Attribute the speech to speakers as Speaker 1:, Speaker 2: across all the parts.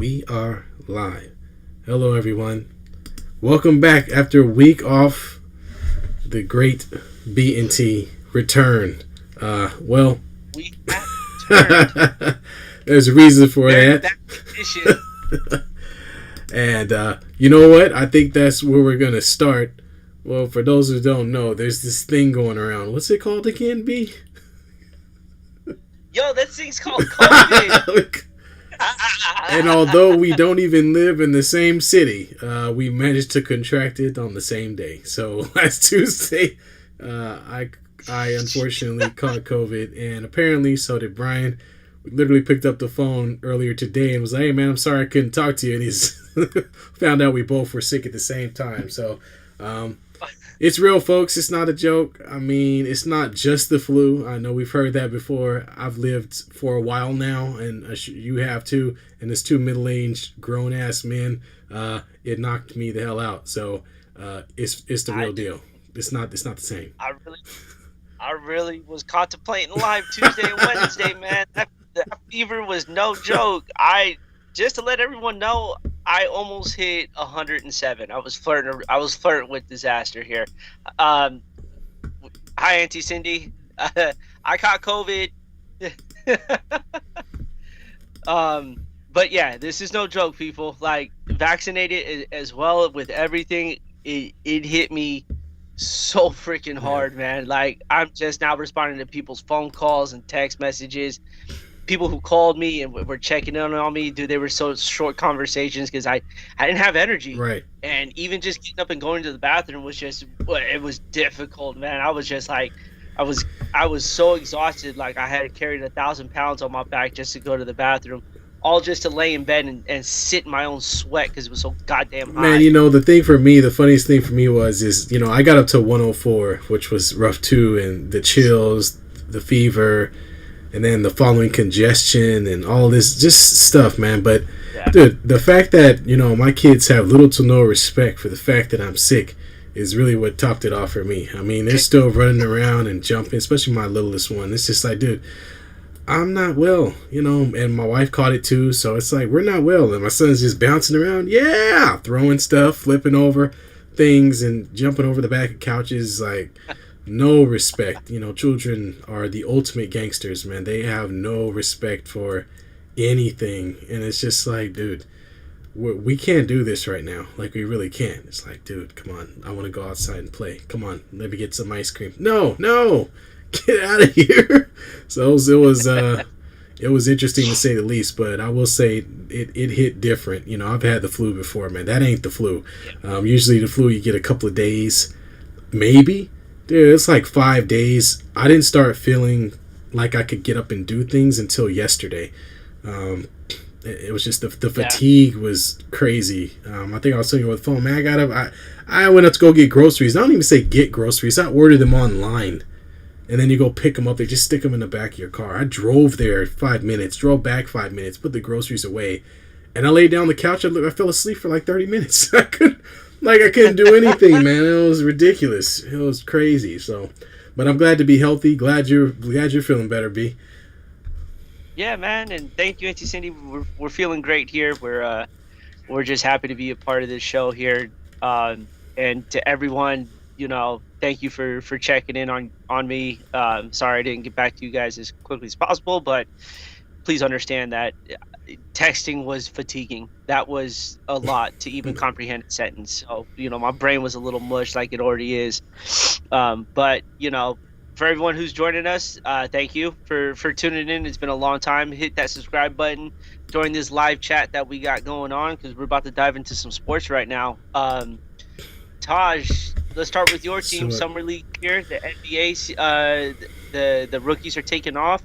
Speaker 1: We are live. Hello, everyone. Welcome back after a week off. The great B&T return. Well,
Speaker 2: We have returned.
Speaker 1: there's a reason for
Speaker 2: Very
Speaker 1: that.
Speaker 2: back edition.
Speaker 1: And you know what? I think that's where we're going to start. Well, for those who don't know, there's this thing going around. What's it called again, B?
Speaker 2: Yo, that thing's called COVID.
Speaker 1: And although we don't even live in the same city, we managed to contract it on the same day. So last Tuesday, I unfortunately caught COVID, and apparently so did Brian. We literally picked up the phone earlier today and was like, "Hey man, I'm sorry I couldn't talk to you." And he's found out we both were sick at the same time. So it's real, folks. It's not a joke. I mean, it's not just the flu. I know we've heard that before. I've lived for a while now, and you have too. And as two middle-aged, grown-ass men, it knocked me the hell out. So it's the real deal. It's not the same.
Speaker 2: I really was contemplating live Tuesday and Wednesday, man. That fever was no joke. Just to let everyone know, I almost hit 107. I was flirting with disaster here. Hi, Auntie Cindy. I caught COVID. But yeah, this is no joke, people. Like, vaccinated as well with everything. It hit me so freaking hard, man. Like, I'm just now responding to people's phone calls and text messages. People who called me and were checking in on me, dude, they were so short conversations because I didn't have energy.
Speaker 1: Right.
Speaker 2: And even just getting up and going to the bathroom it was difficult, man. I was just like, I was so exhausted. Like, I had carried 1,000 pounds on my back just to go to the bathroom, all just to lay in bed and sit in my own sweat because it was so goddamn hot.
Speaker 1: Man, the funniest thing for me is I got up to 104, which was rough too, and the chills, the fever, and then the following congestion and all this just stuff, man. But
Speaker 2: Yeah.
Speaker 1: dude, the fact that my kids have little to no respect for the fact that I'm sick is really what topped it off for me. I mean, they're still running around and jumping, especially my littlest one. It's just like, dude, I'm not well, and my wife caught it too, so it's like, we're not well, and my son's just bouncing around, throwing stuff, flipping over things, and jumping over the back of couches, like, no respect. Children are the ultimate gangsters, man. They have no respect for anything, and it's just like, dude, we can't do this right now. Like, we really can't. It's like, dude, come on, I want to go outside and play. Come on, let me get some ice cream. No, get out of here. So it was interesting to say the least, but I will say it hit different. I've had the flu before, man. That ain't the flu. Usually the flu you get a couple of days, maybe. Dude, it's like 5 days. I didn't start feeling like I could get up and do things until yesterday. It was just the fatigue was crazy. I think I was telling you on the phone, man. I went up to go get groceries. I don't even say get groceries. I ordered them online. And then you go pick them up. They just stick them in the back of your car. I drove there 5 minutes, drove back 5 minutes, put the groceries away, and I laid down on the couch. I fell asleep for like 30 minutes. I couldn't do anything, man. It was ridiculous. It was crazy. So, but I'm glad to be healthy. Glad you're feeling better, B.
Speaker 2: Yeah, man, and thank you, Auntie Cindy. We're feeling great here. We're just happy to be a part of this show here. And to everyone, thank you for checking in on me. Sorry I didn't get back to you guys as quickly as possible, but please understand that texting was fatiguing. That was a lot to even comprehend a sentence. So, my brain was a little mush like it already is. But, for everyone who's joining us, thank you for tuning in. It's been a long time. Hit that subscribe button. Join this live chat that we got going on because we're about to dive into some sports right now. Taj, let's start with your team.
Speaker 1: Sure.
Speaker 2: Summer League here. The NBA, the rookies are taking off.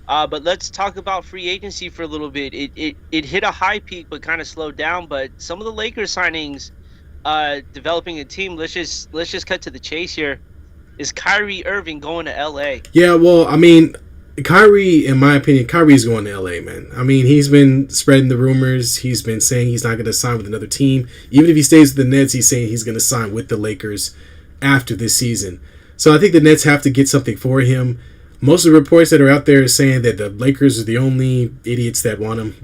Speaker 2: But let's talk about free agency for a little bit. It hit a high peak but kind of slowed down. But some of the Lakers signings, developing a team. Let's just cut to the chase here. Is Kyrie Irving going to LA?
Speaker 1: Yeah, well, I mean, Kyrie, in my opinion, Kyrie's going to LA, man. I mean, he's been spreading the rumors. He's been saying he's not going to sign with another team. Even if he stays with the Nets, he's saying he's going to sign with the Lakers after this season. So I think the Nets have to get something for him. Most of the reports that are out there are saying that the Lakers are the only idiots that want him,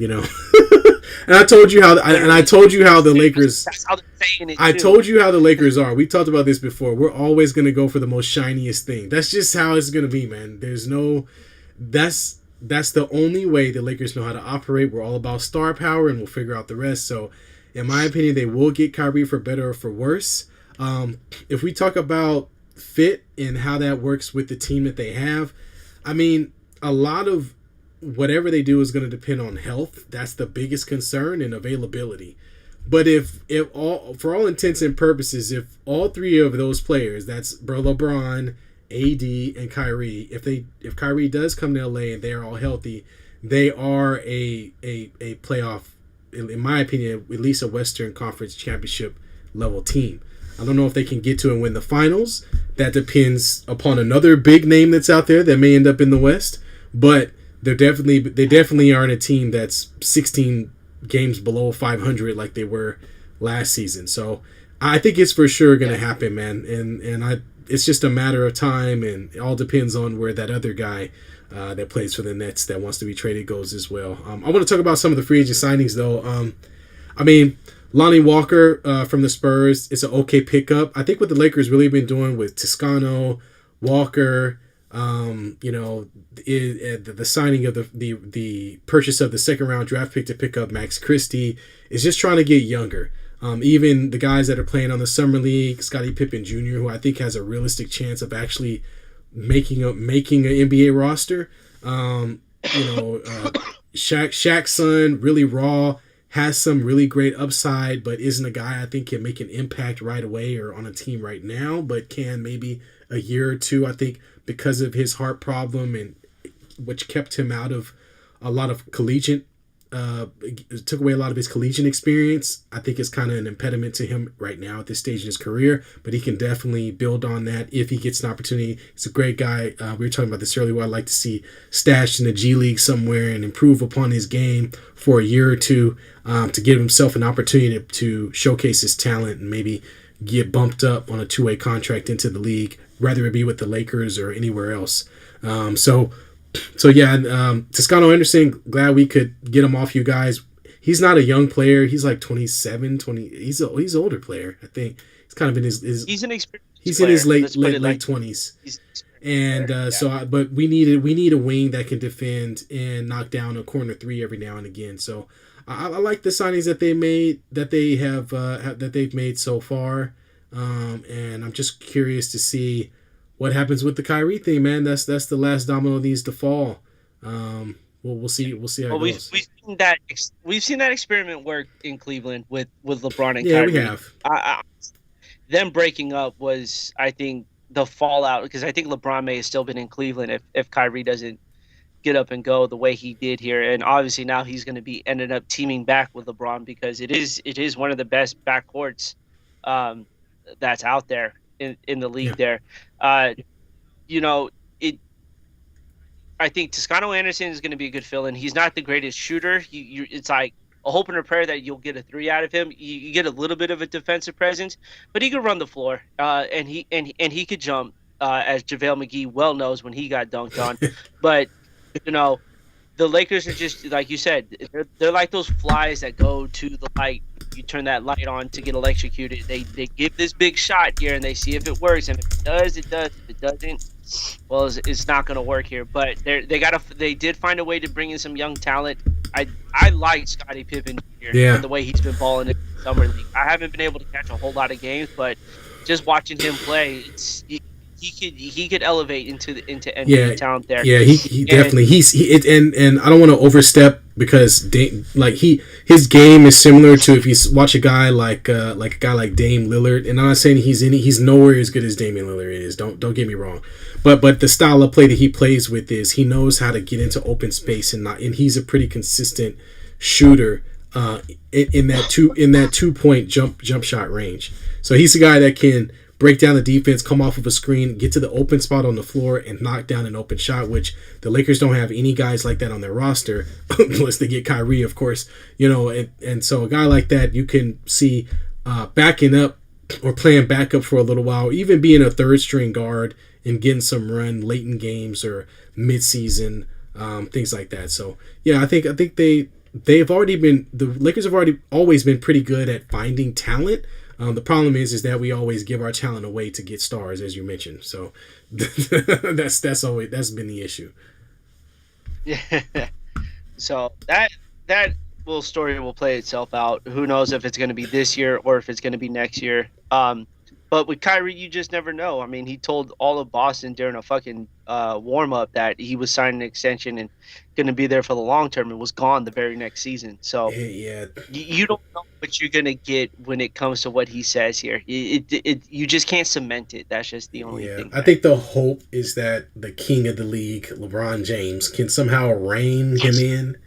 Speaker 1: And I told you how, and I told you how the Lakers.
Speaker 2: That's how they're saying it.
Speaker 1: I
Speaker 2: too.
Speaker 1: told you how the Lakers are. We talked about this before. We're always gonna go for the most shiniest thing. That's just how it's gonna be, man. There's no. That's the only way the Lakers know how to operate. We're all about star power, and we'll figure out the rest. So, in my opinion, they will get Kyrie for better or for worse. If we talk about fit and how that works with the team that they have, I mean, a lot of whatever they do is going to depend on health. That's the biggest concern, and availability. But if all, for all intents and purposes, if all three of those players, that's LeBron, AD, and Kyrie, if Kyrie does come to LA and they're all healthy, they are a playoff, in my opinion, at least a Western Conference championship level team. I don't know if they can get to and win the finals. That depends upon another big name that's out there that may end up in the West. But they definitely aren't a team that's 16 games below 500 like they were last season. So I think it's for sure going to happen, man. And it's just a matter of time, and it all depends on where that other guy that plays for the Nets that wants to be traded goes as well. I want to talk about some of the free agent signings, though. I mean, Lonnie Walker from the Spurs is an okay pickup. I think what the Lakers really been doing with Toscano, Walker, the signing of the purchase of the second round draft pick to pick up Max Christie is just trying to get younger. Even the guys that are playing on the summer league, Scottie Pippen Jr., who I think has a realistic chance of actually making an NBA roster. Shaq's son, really raw, has some really great upside, but isn't a guy I think can make an impact right away or on a team right now, but can maybe a year or two, I think, because of his heart problem, and which kept him out of a lot of collegiate, took away a lot of his collegiate experience. I think it's kind of an impediment to him right now at this stage in his career, but he can definitely build on that if he gets an opportunity. He's a great guy. We were talking about this earlier. I'd like to see stashed in the G League somewhere and improve upon his game for a year or two, to give himself an opportunity to showcase his talent and maybe get bumped up on a two-way contract into the league, whether it be with the Lakers or anywhere else. Toscano Anderson, glad we could get him off you guys. He's not a young player. He's like 27, 20. He's an older player, I think. He's kind of in his
Speaker 2: he's an experienced
Speaker 1: he's
Speaker 2: player.
Speaker 1: in his late 20s. But we need a wing that can defend and knock down a corner three every now and again. So I like the signings that they made, that they've made so far, and I'm just curious to see what happens with the Kyrie thing, man. That's the last domino that needs to fall. We'll see how it goes.
Speaker 2: We've seen that experiment work in Cleveland with LeBron and
Speaker 1: yeah,
Speaker 2: Kyrie.
Speaker 1: We have.
Speaker 2: Them breaking up was, I think, the fallout, because I think LeBron may have still been in Cleveland if Kyrie doesn't get up and go the way he did here. And obviously now he's going to be ended up teaming back with LeBron, because it is one of the best backcourts that's out there in the league there. I think Toscano Anderson is going to be a good fill-in. He's not the greatest shooter. It's like a hope and a prayer that you'll get a three out of him. You get a little bit of a defensive presence, but he could run the floor, and he could jump, as JaVale McGee well knows when he got dunked on. But the Lakers are just, like you said, they're like those flies that go to the light. You turn that light on to get electrocuted. They give this big shot here, and they see if it works. And if it does, it does. If it doesn't, well, it's not going to work here. But they did find a way to bring in some young talent. I like Scottie Pippen here and the way he's been balling in the summer league. I haven't been able to catch a whole lot of games, but just watching him play, he could elevate into NBA talent there.
Speaker 1: Yeah, he definitely and I don't want to overstep, because his game is similar to, if you watch a guy like Dame Lillard, and I'm not saying he's nowhere as good as Damian Lillard is. Don't get me wrong, but the style of play that he plays with is he knows how to get into open space, and he's a pretty consistent shooter in that 2-point jump shot range. So he's a guy that can break down the defense, come off of a screen, get to the open spot on the floor, and knock down an open shot, which the Lakers don't have any guys like that on their roster, unless they get Kyrie, of course. And so a guy like that you can see backing up or playing backup for a little while, even being a third-string guard and getting some run late in games or mid-season, things like that. So, yeah, I think the Lakers have already always been pretty good at finding talent. The problem is that we always give our talent away to get stars, as you mentioned. So that's been the issue.
Speaker 2: Yeah. So that will story will play itself out. Who knows if it's going to be this year or if it's going to be next year. But with Kyrie, you just never know. I mean, he told all of Boston during a fucking warm up that he was signing an extension and going to be there for the long term, and was gone the very next season. So
Speaker 1: Yeah,
Speaker 2: you don't know what you're going to get when it comes to what he says here. You just can't cement it. That's just the only
Speaker 1: yeah.
Speaker 2: thing.
Speaker 1: I think the hope is that the king of the league, LeBron James, can somehow rein him in.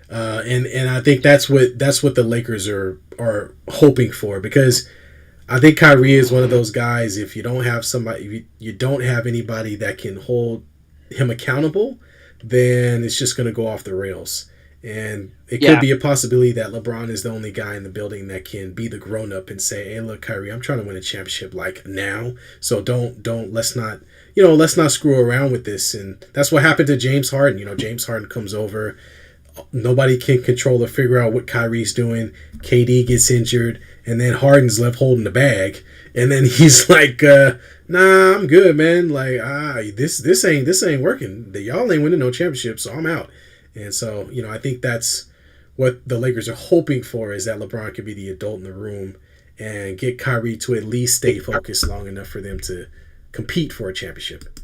Speaker 1: And I think that's what the Lakers are hoping for, because I think Kyrie is one of those guys. If you don't have somebody, you don't have anybody that can hold him accountable, then it's just going to go off the rails. And it could
Speaker 2: Yeah,
Speaker 1: be a possibility that LeBron is the only guy in the building that can be the grown up and say, "Hey, look, Kyrie, I'm trying to win a championship like now. So don't let's not screw around with this." And that's what happened to James Harden. James Harden comes over, nobody can control or figure out what Kyrie's doing. KD gets injured, and then Harden's left holding the bag, and then he's like, "Nah, I'm good, man. Like, this ain't working. Y'all ain't winning no championship, so I'm out." And so, I think that's what the Lakers are hoping for, is that LeBron could be the adult in the room and get Kyrie to at least stay focused long enough for them to compete for a championship.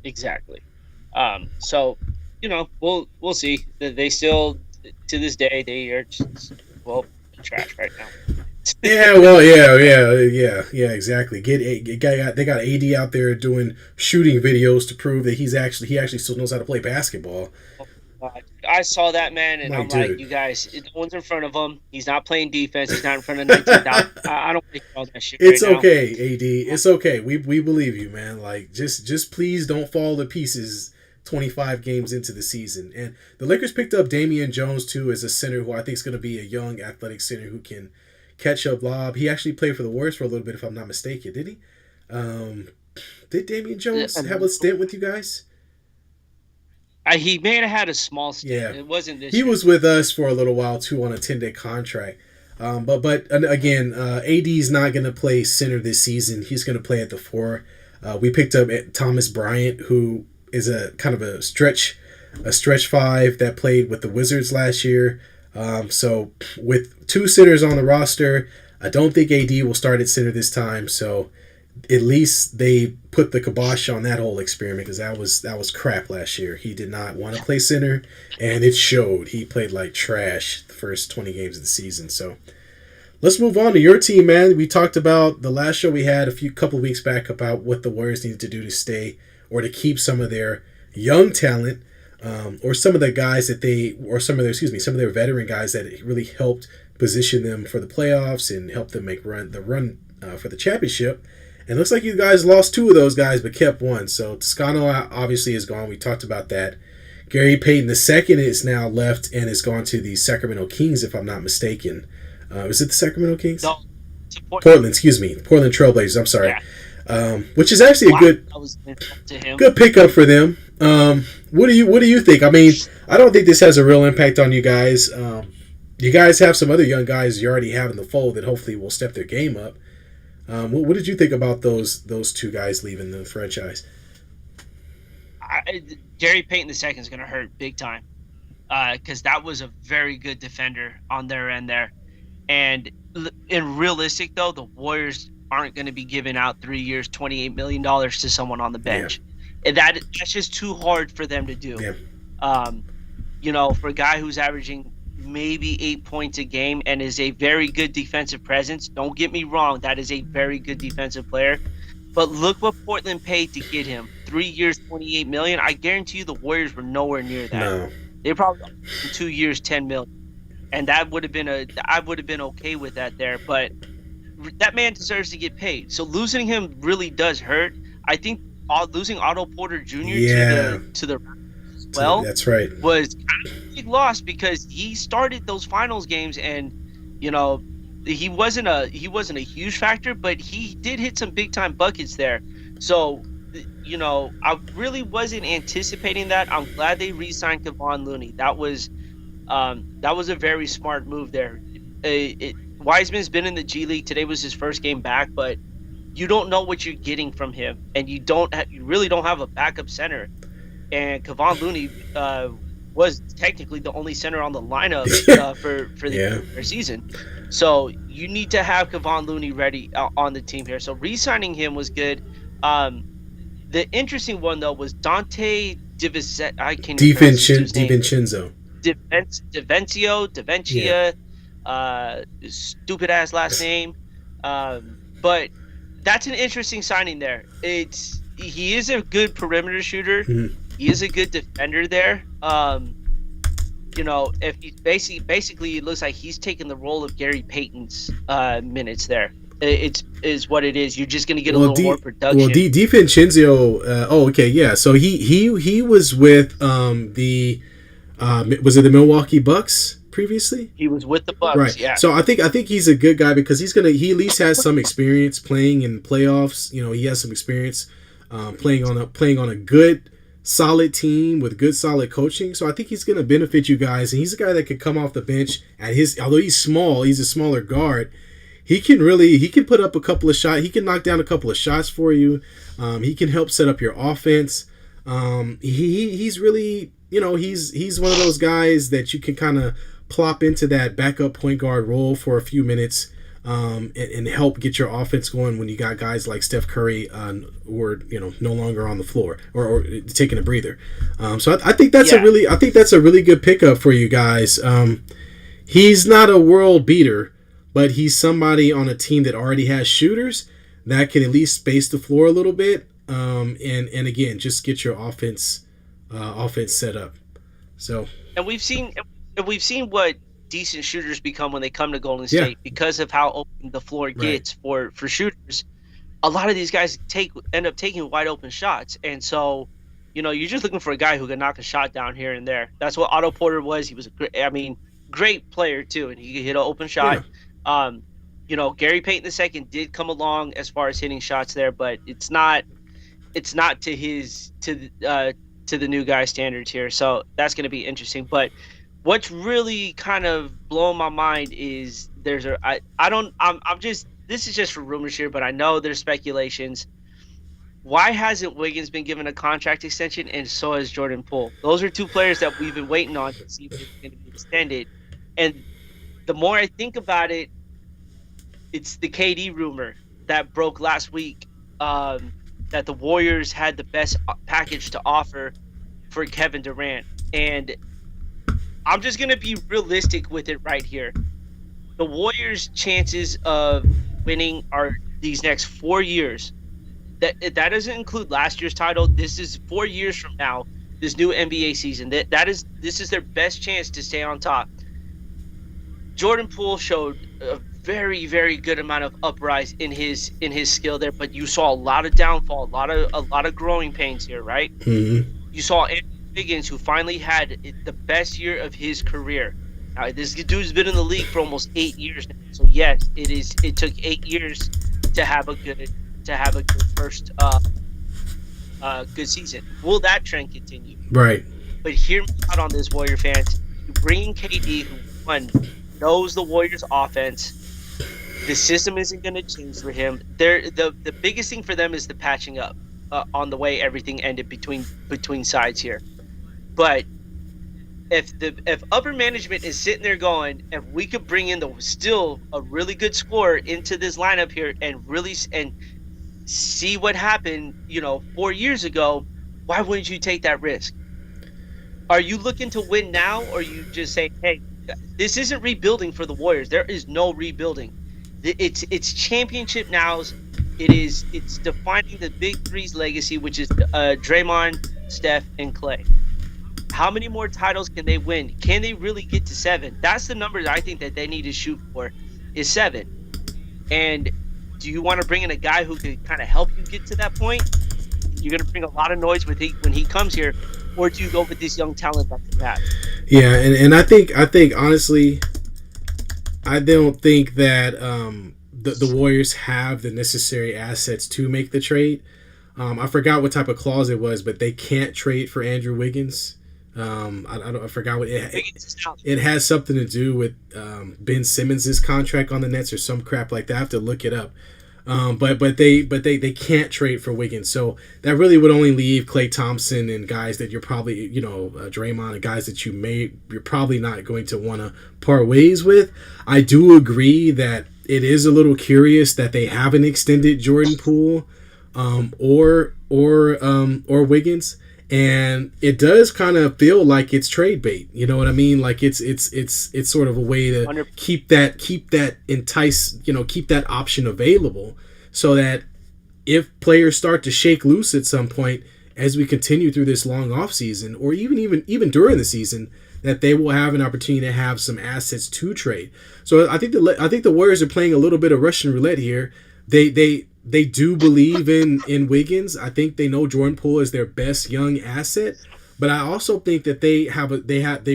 Speaker 2: exactly. So we'll see. They still, to this day, they are just, well, trash right now.
Speaker 1: Yeah, well, yeah, exactly. They got AD out there doing shooting videos to prove that he actually still knows how to play basketball.
Speaker 2: I saw that, man, and
Speaker 1: Like,
Speaker 2: I'm like,
Speaker 1: dude,
Speaker 2: you guys, no one's in front of him. He's not playing defense. He's not in front of 19,000. I don't think all that shit right
Speaker 1: it's
Speaker 2: now.
Speaker 1: okay, AD. It's okay. We believe you, man. Like, just please don't fall to pieces 25 games into the season. And the Lakers picked up Damian Jones too as a center who I think is going to be a young athletic center who can catch up lob. He actually played for the Warriors for a little bit, if I'm not mistaken. Did he? Um, did Damian Jones have a stint with you guys?
Speaker 2: He may have had a small stint.
Speaker 1: Yeah,
Speaker 2: It wasn't this
Speaker 1: he
Speaker 2: year.
Speaker 1: was with us for a little while too on a 10-day contract. But again, AD's not going to play center this season. He's going to play at the four. We picked up Thomas Bryant, who is a kind of a stretch five that played with the Wizards last year. So with two centers on the roster, I don't think AD will start at center this time. So at least they put the kibosh on that whole experiment, because that was crap last year. He did not want to play center, and it showed. He played like trash the first 20 games of the season. So let's move on to your team, man. We talked about the last show we had a couple of weeks back about what the Warriors needed to do to stay or to keep some of their young talent, or some of the guys that some of their veteran guys that really helped position them for the playoffs and helped them make the run for the championship. And it looks like you guys lost two of those guys but kept one. So Toscano obviously is gone. We talked about that. Gary Payton II is now left and has gone to the Sacramento Kings, if I'm not mistaken. Is it the Sacramento Kings?
Speaker 2: No,
Speaker 1: Portland, excuse me. Portland Trailblazers, I'm sorry.
Speaker 2: yeah.
Speaker 1: Which is actually a
Speaker 2: Wow, that was to him.
Speaker 1: good pickup for them. What do you think? I mean, I don't think this has a real impact on you guys. You guys have some other young guys you already have in the fold that hopefully will step their game up. What did you think about those two guys leaving the franchise?
Speaker 2: Gary Payton II is going to hurt big time, because that was a very good defender on their end there. And in realistic, though, the Warriors aren't going to be giving out 3 years, $28 million to someone on the bench. Yeah. And that's just too hard for them to do.
Speaker 1: Yeah.
Speaker 2: For a guy who's averaging maybe 8 points a game and is a very good defensive presence. Don't get me wrong, that is a very good defensive player. But look what Portland paid to get him. 3 years, $28 million. I guarantee you the Warriors were nowhere near that.
Speaker 1: No.
Speaker 2: They probably 2 years, $10 million. And I would have been okay with that there. But that man deserves to get paid. So losing him really does hurt. I think losing Otto Porter Jr. to the
Speaker 1: that's right,
Speaker 2: was kind of a big loss, because he started those finals games, and he wasn't a huge factor, but he did hit some big time buckets there. So I really wasn't anticipating that. I'm glad they re-signed Kevon Looney. That was That was a very smart move there. Wiseman's been in the G League. Today was his first game back, but you don't know what you're getting from him, and you really don't have a backup center. And Kevon Looney was technically the only center on the lineup for the
Speaker 1: Yeah.
Speaker 2: season. So you need to have Kevon Looney ready on the team here. So re-signing him was good. The interesting one though was Dante Divis. I can't even pronounce this dude's name.
Speaker 1: DiVincenzo.
Speaker 2: Devencia, stupid ass last name. But that's an interesting signing there. He is a good perimeter shooter.
Speaker 1: Mhm.
Speaker 2: He is a good defender there. If he basically it looks like he's taking the role of Gary Payton's minutes there. It's what it is. You're just going to get a little more production.
Speaker 1: Well, DiVincenzo. Okay, yeah. So he was with the was it the Milwaukee Bucks previously?
Speaker 2: He was with the Bucks,
Speaker 1: right?
Speaker 2: Yeah.
Speaker 1: So I think he's a good guy because he at least has some experience playing in playoffs. He has some experience playing on a good, solid team with good, solid coaching. So I think he's going to benefit you guys. And he's a guy that could come off the bench although he's small, he's a smaller guard. He can put up a couple of shots. He can knock down a couple of shots for you. He can help set up your offense. He's really, he's one of those guys that you can kind of plop into that backup point guard role for a few minutes and help get your offense going when you got guys like Steph Curry who are no longer on the floor or taking a breather. So I think that's a really good pickup for you guys. He's not a world beater, but he's somebody on a team that already has shooters that can at least space the floor a little bit, and again, just get your offense set up. So,
Speaker 2: and we've seen what decent shooters become when they come to Golden State because of how open the floor gets for shooters. A lot of these guys end up taking wide open shots, and so you're just looking for a guy who can knock a shot down here and there. That's what Otto Porter was. He was great player too, and he could hit an open shot. Yeah. Gary Payton II did come along as far as hitting shots there, but it's not to the new guy standards here. So that's going to be interesting. But what's really kind of blowing my mind is this is just for rumors here, but I know there's speculations. Why hasn't Wiggins been given a contract extension, and so has Jordan Poole? Those are two players that we've been waiting on to see if it's going to be extended. And the more I think about it, it's the KD rumor that broke last week, that the Warriors had the best package to offer for Kevin Durant. And I'm just going to be realistic with it right here. The Warriors' chances of winning are these next 4 years. That doesn't include last year's title. This is 4 years from now, this new NBA season. This is their best chance to stay on top. Jordan Poole showed a very, very good amount of uprise in his skill there, but you saw a lot of downfall, a lot of growing pains here, right?
Speaker 1: Mm-hmm.
Speaker 2: You saw Andrew Wiggins, who finally had the best year of his career. Now, this dude's been in the league for almost 8 years now. So yes, it took 8 years to have a good first good season. Will that trend continue?
Speaker 1: Right.
Speaker 2: But hear me out on this, Warrior fans. You bring in KD, who knows the Warriors' offense. The system isn't going to change for him. The biggest thing for them is the patching up on the way everything ended between sides here. But if upper management is sitting there going, if we could bring in still a really good scorer into this lineup here and see what happened, 4 years ago, why wouldn't you take that risk? Are you looking to win now, or are you just saying, hey, this isn't rebuilding for the Warriors? There is no rebuilding. It's championship nows. It's defining the Big Three's legacy, which is Draymond, Steph, and Klay. How many more titles can they win? Can they really get to 7? That's the number that I think that they need to shoot for, is 7. And do you want to bring in a guy who can kind of help you get to that point? You're going to bring a lot of noise when he comes here, or do you go with this young talent that you have?
Speaker 1: Yeah, and I think honestly, I don't think that the Warriors have the necessary assets to make the trade. I forgot what type of clause it was, but they can't trade for Andrew Wiggins. I forgot what
Speaker 2: Wiggins is out.
Speaker 1: it has something to do with Ben Simmons's contract on the Nets or some crap like that. I have to look it up. But they can't trade for Wiggins, so that really would only leave Klay Thompson and guys that you're probably Draymond and guys that you're probably not going to want to part ways with. I do agree that it is a little curious that they haven't extended Jordan Poole or Wiggins, and it does kind of feel like it's trade bait. You know what I mean? Like it's sort of a way to
Speaker 2: 100%.
Speaker 1: keep that keep that option available, so that if players start to shake loose at some point as we continue through this long off season, or even during the season, that they will have an opportunity to have some assets to trade. So I think the Warriors are playing a little bit of Russian roulette here. They do believe in Wiggins. I think they know Jordan Poole is their best young asset, but I also think that they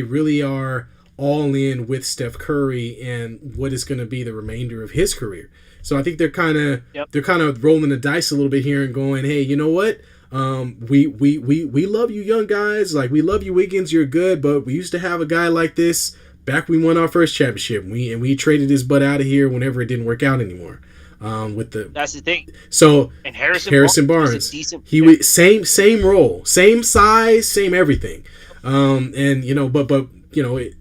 Speaker 1: really are all in with Steph Curry and what is going to be the remainder of his career. So I think they're kind of rolling the dice a little bit here and going, hey, you know what? We love you young guys. Like, we love you, Wiggins. You're good, but we used to have a guy like this back when we won our first championship. We traded his butt out of here whenever it didn't work out anymore.
Speaker 2: That's the thing.
Speaker 1: So
Speaker 2: And Harrison
Speaker 1: Barnes,
Speaker 2: was a decent
Speaker 1: he
Speaker 2: player.
Speaker 1: was same role, same size, same everything. And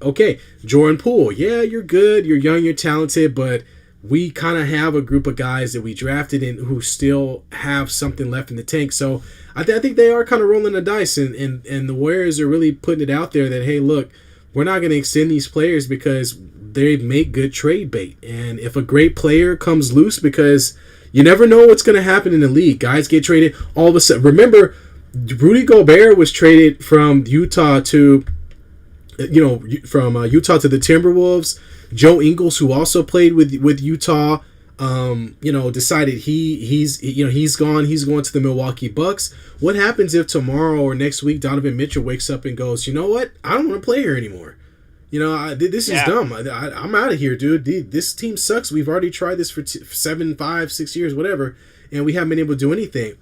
Speaker 1: okay, Jordan Poole, yeah, you're good, you're young, you're talented, but we kind of have a group of guys that we drafted in who still have something left in the tank. So I think they are kind of rolling the dice, and the Warriors are really putting it out there that, hey, look, we're not going to extend these players because they make good trade bait. And if a great player comes loose, because you never know what's going to happen in the league. Guys get traded all of a sudden. Remember, Rudy Gobert was traded from Utah to Utah to the Timberwolves. Joe Ingles, who also played with Utah, decided he's gone. He's going to the Milwaukee Bucks. What happens if tomorrow or next week Donovan Mitchell wakes up and goes, you know what? I don't want to play here anymore. This is dumb. I'm out of here, dude. This team sucks. We've already tried this for 7, 5, 6 years, whatever, and we haven't been able to do anything.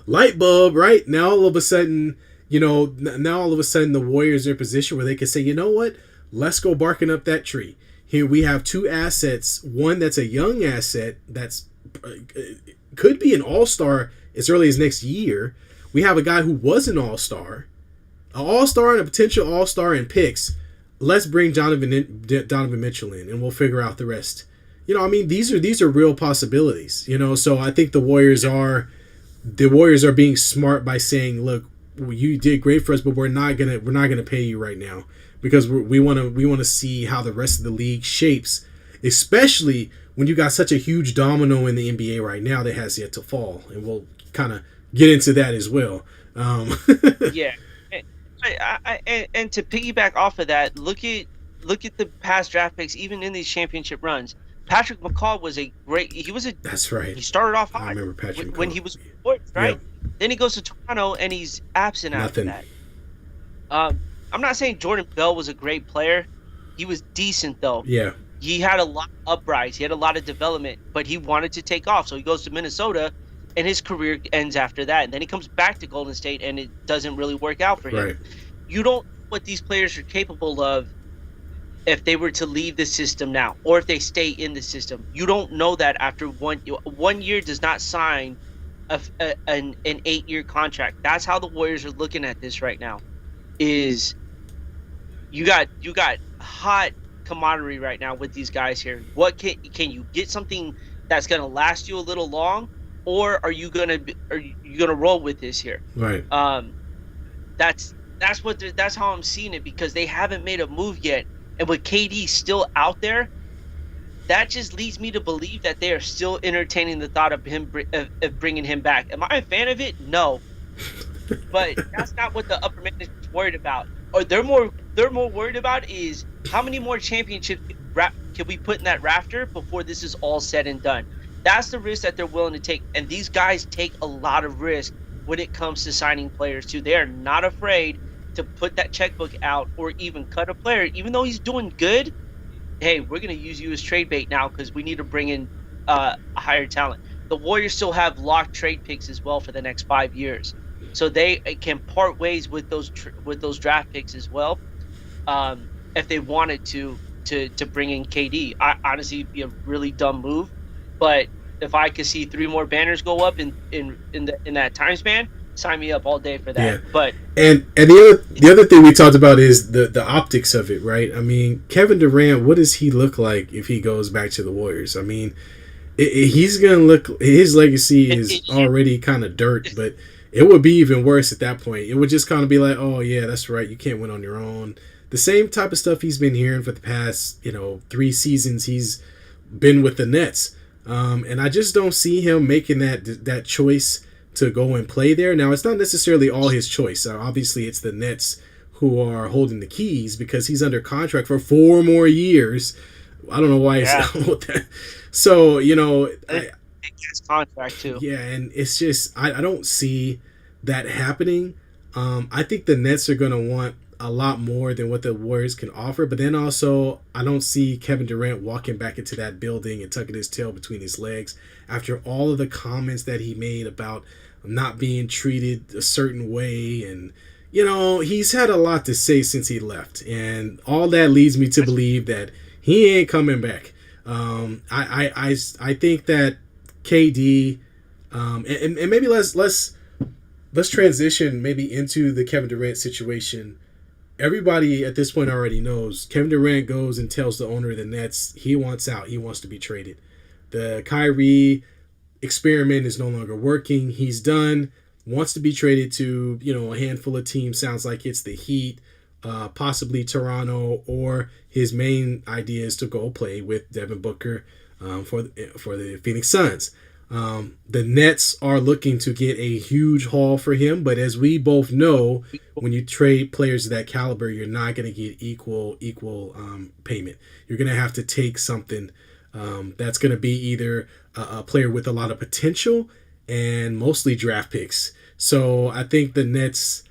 Speaker 1: Light bulb, right? Now all of a sudden, the Warriors are in a position where they can say, you know what? Let's go barking up that tree. Here we have two assets. One that's a young asset that's could be an all-star as early as next year. We have a guy who was an all-star and a potential all-star in picks. Let's bring Donovan Mitchell in, and we'll figure out the rest. These are real possibilities. So I think the Warriors are being smart by saying, look, you did great for us, but we're not gonna pay you right now, because we want to see how the rest of the league shapes, especially when you got such a huge domino in the NBA right now that has yet to fall, and we'll kind of get into that as well.
Speaker 2: Yeah, and to piggyback off of that, look at the past draft picks, even in these championship runs. Patrick McCaw was
Speaker 1: That's right.
Speaker 2: He started off high.
Speaker 1: I remember Patrick
Speaker 2: when
Speaker 1: McCaw.
Speaker 2: he was sports, right?
Speaker 1: Yep.
Speaker 2: Then he goes to Toronto and he's absent after
Speaker 1: Nothing.
Speaker 2: that. I'm not saying Jordan Bell was a great player. He was decent though.
Speaker 1: Yeah.
Speaker 2: He had a lot of uprise. He had a lot of development, but he wanted to take off. So he goes to Minnesota and his career ends after that. And then he comes back to Golden State and it doesn't really work out for him.
Speaker 1: Right.
Speaker 2: You don't know what these players are capable of if they were to leave the system now, or if they stay in the system. You don't know that after 1 year does not sign an 8-year contract. That's how the Warriors are looking at this right now. Is you got hot commodity right now with these guys here. What can you get something that's gonna last you a little long, or are you gonna roll with this here?
Speaker 1: Right.
Speaker 2: That's how I'm seeing it, because they haven't made a move yet. And with KD still out there, that just leads me to believe that they are still entertaining the thought of bringing him back. Am I a fan of it? No, but that's not what the upper management is worried about. Or they're more worried about is how many more championships can we put in that rafter before this is all said and done. That's the risk that they're willing to take, and these guys take a lot of risk when it comes to signing players too. They are not afraid to put that checkbook out or even cut a player, even though he's doing good. Hey, we're going to use you as trade bait now because we need to bring in a higher talent. The Warriors still have locked trade picks as well for the next 5 years. so they can part ways with with those draft picks as well. If they wanted to bring in KD, honestly it'd be a really dumb move. But if I could see three more banners go up in that time span, sign me up all day for that.
Speaker 1: Yeah,
Speaker 2: But
Speaker 1: and the other thing we talked about is the optics of it, right? I mean, Kevin Durant, what does he look like if he goes back to the Warriors? I mean, he's gonna look. His legacy is already kind of dirt, but it would be even worse at that point. It would just kind of be like, oh yeah, that's right, you can't win on your own. The same type of stuff he's been hearing for the past 3 seasons. He's been with the Nets, and I just don't see him making that choice to go and play there. Now, it's not necessarily all his choice. Obviously, it's the Nets who are holding the keys because he's under contract for 4 more years. I don't know why he's with that. So,
Speaker 2: his contract too.
Speaker 1: Yeah, and it's just I don't see that happening. I think the Nets are going to want a lot more than what the Warriors can offer, but then also I don't see Kevin Durant walking back into that building and tucking his tail between his legs after all of the comments that he made about not being treated a certain way. And he's had a lot to say since he left, and all that leads me to believe that he ain't coming back. I think that KD, and maybe let's transition maybe into the Kevin Durant situation. Everybody at this point already knows Kevin Durant goes and tells the owner of the Nets he wants out. He wants to be traded. The Kyrie experiment is no longer working. He's done. Wants to be traded to a handful of teams. Sounds like it's the Heat, possibly Toronto, or his main idea is to go play with Devin Booker for the Phoenix Suns. The Nets are looking to get a huge haul for him, but as we both know, when you trade players of that caliber, you're not going to get equal payment. You're going to have to take something that's going to be either a player with a lot of potential and mostly draft picks. So I think the Nets,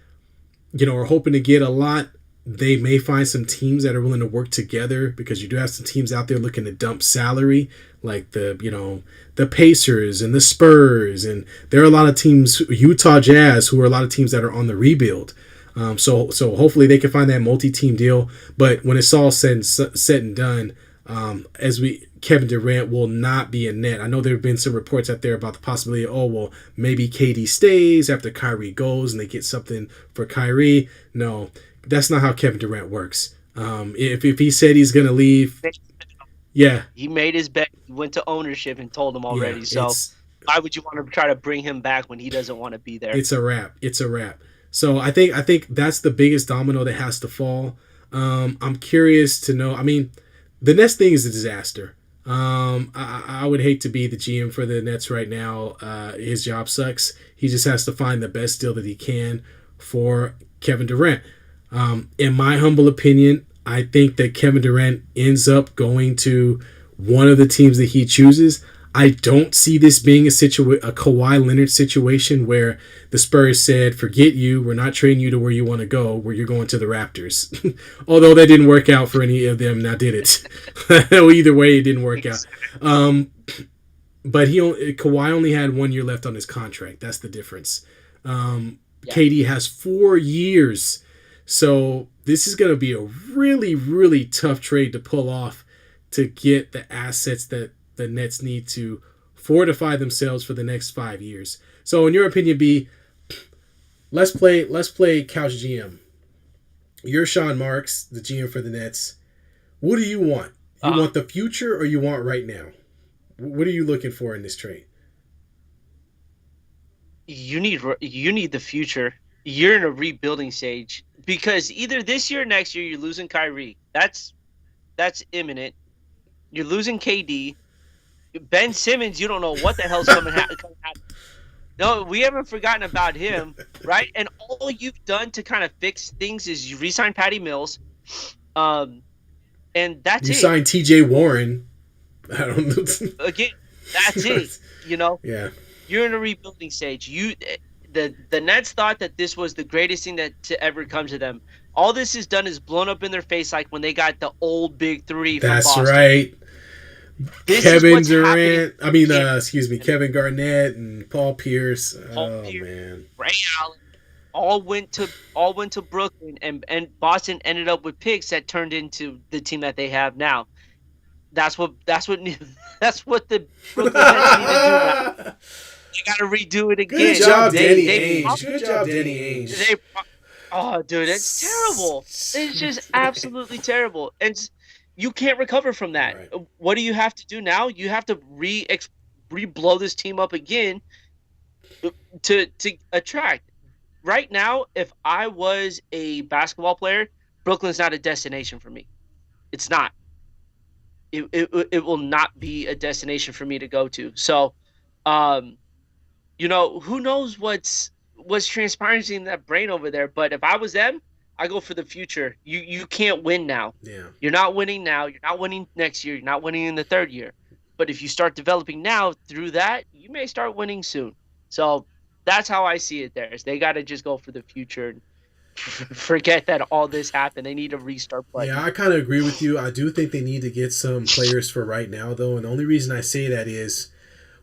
Speaker 1: are hoping to get a lot. They may find some teams that are willing to work together because you do have some teams out there looking to dump salary, like the Pacers and the Spurs, and there are a lot of teams, Utah Jazz, who are a lot of teams that are on the rebuild. So hopefully they can find that multi-team deal. But when it's all said and done, Kevin Durant will not be a net. I know there have been some reports out there about the possibility of, maybe KD stays after Kyrie goes and they get something for Kyrie. No, that's not how Kevin Durant works. If he said he's going to leave, yeah.
Speaker 2: He made his bet, went to ownership and told them already. So why would you want to try to bring him back when he doesn't want to be there?
Speaker 1: It's a wrap. So I think that's the biggest domino that has to fall. I'm curious to know. I mean, the Nets thing is a disaster. I would hate to be the GM for the Nets right now. His job sucks. He just has to find the best deal that he can for Kevin Durant. In my humble opinion, I think that Kevin Durant ends up going to one of the teams that he chooses. I don't see this being a Kawhi Leonard situation where the Spurs said, forget you, we're not trading you to where you want to go, where you're going to the Raptors. Although that didn't work out for any of them, now did it? Well, either way, it didn't work out. But Kawhi only had 1 year left on his contract. That's the difference. KD has 4 years. So this is going to be a really, really tough trade to pull off to get the assets that the Nets need to fortify themselves for the next 5 years. So in your opinion, B, let's play Couch GM. You're Sean Marks, the GM for the Nets. What do you want? You want the future or you want right now? What are you looking for in this trade?
Speaker 2: You need the future. You're in a rebuilding stage because either this year or next year you're losing Kyrie. That's imminent. You're losing KD. Ben Simmons, you don't know what the hell's coming out. No, we haven't forgotten about him, right? And all you've done to kind of fix things is you re-signed Patty Mills, and that's
Speaker 1: it. You signed T.J. Warren. I don't know.
Speaker 2: Again, that's it.
Speaker 1: Yeah.
Speaker 2: You're in a rebuilding stage. The Nets thought that this was the greatest thing to ever come to them. All this has done is blown up in their face, like when they got the old big three from Boston.
Speaker 1: That's right. Kevin Durant. Kevin Garnett and Paul Pierce. Man.
Speaker 2: Ray Allen. all went to Brooklyn, and Boston ended up with picks that turned into the team that they have now. That's what that's what the Brooklyn Nets need to do now. They got to redo it
Speaker 1: Good
Speaker 2: again.
Speaker 1: job, Danny
Speaker 2: They
Speaker 1: Ainge. Good job, Danny Ainge.
Speaker 2: they oh, dude, it's terrible. It's just absolutely terrible, and you can't recover from that.
Speaker 1: Right.
Speaker 2: What do you have to do now? You have to re-blow this team up again to attract. Right now, if I was a basketball player, Brooklyn's not a destination for me. It's not. It will not be a destination for me to go to. So, um, who knows what's transpiring in that brain over there. But if I was them, I go for the future. You can't win now.
Speaker 1: Yeah.
Speaker 2: You're not winning now. You're not winning next year. You're not winning in the third year. But if you start developing now through that, you may start winning soon. So that's how I see it. There is they got to just go for the future. And forget that all this happened. They need to restart playing.
Speaker 1: Yeah, I kind of agree with you. I do think they need to get some players for right now, though. And the only reason I say that is,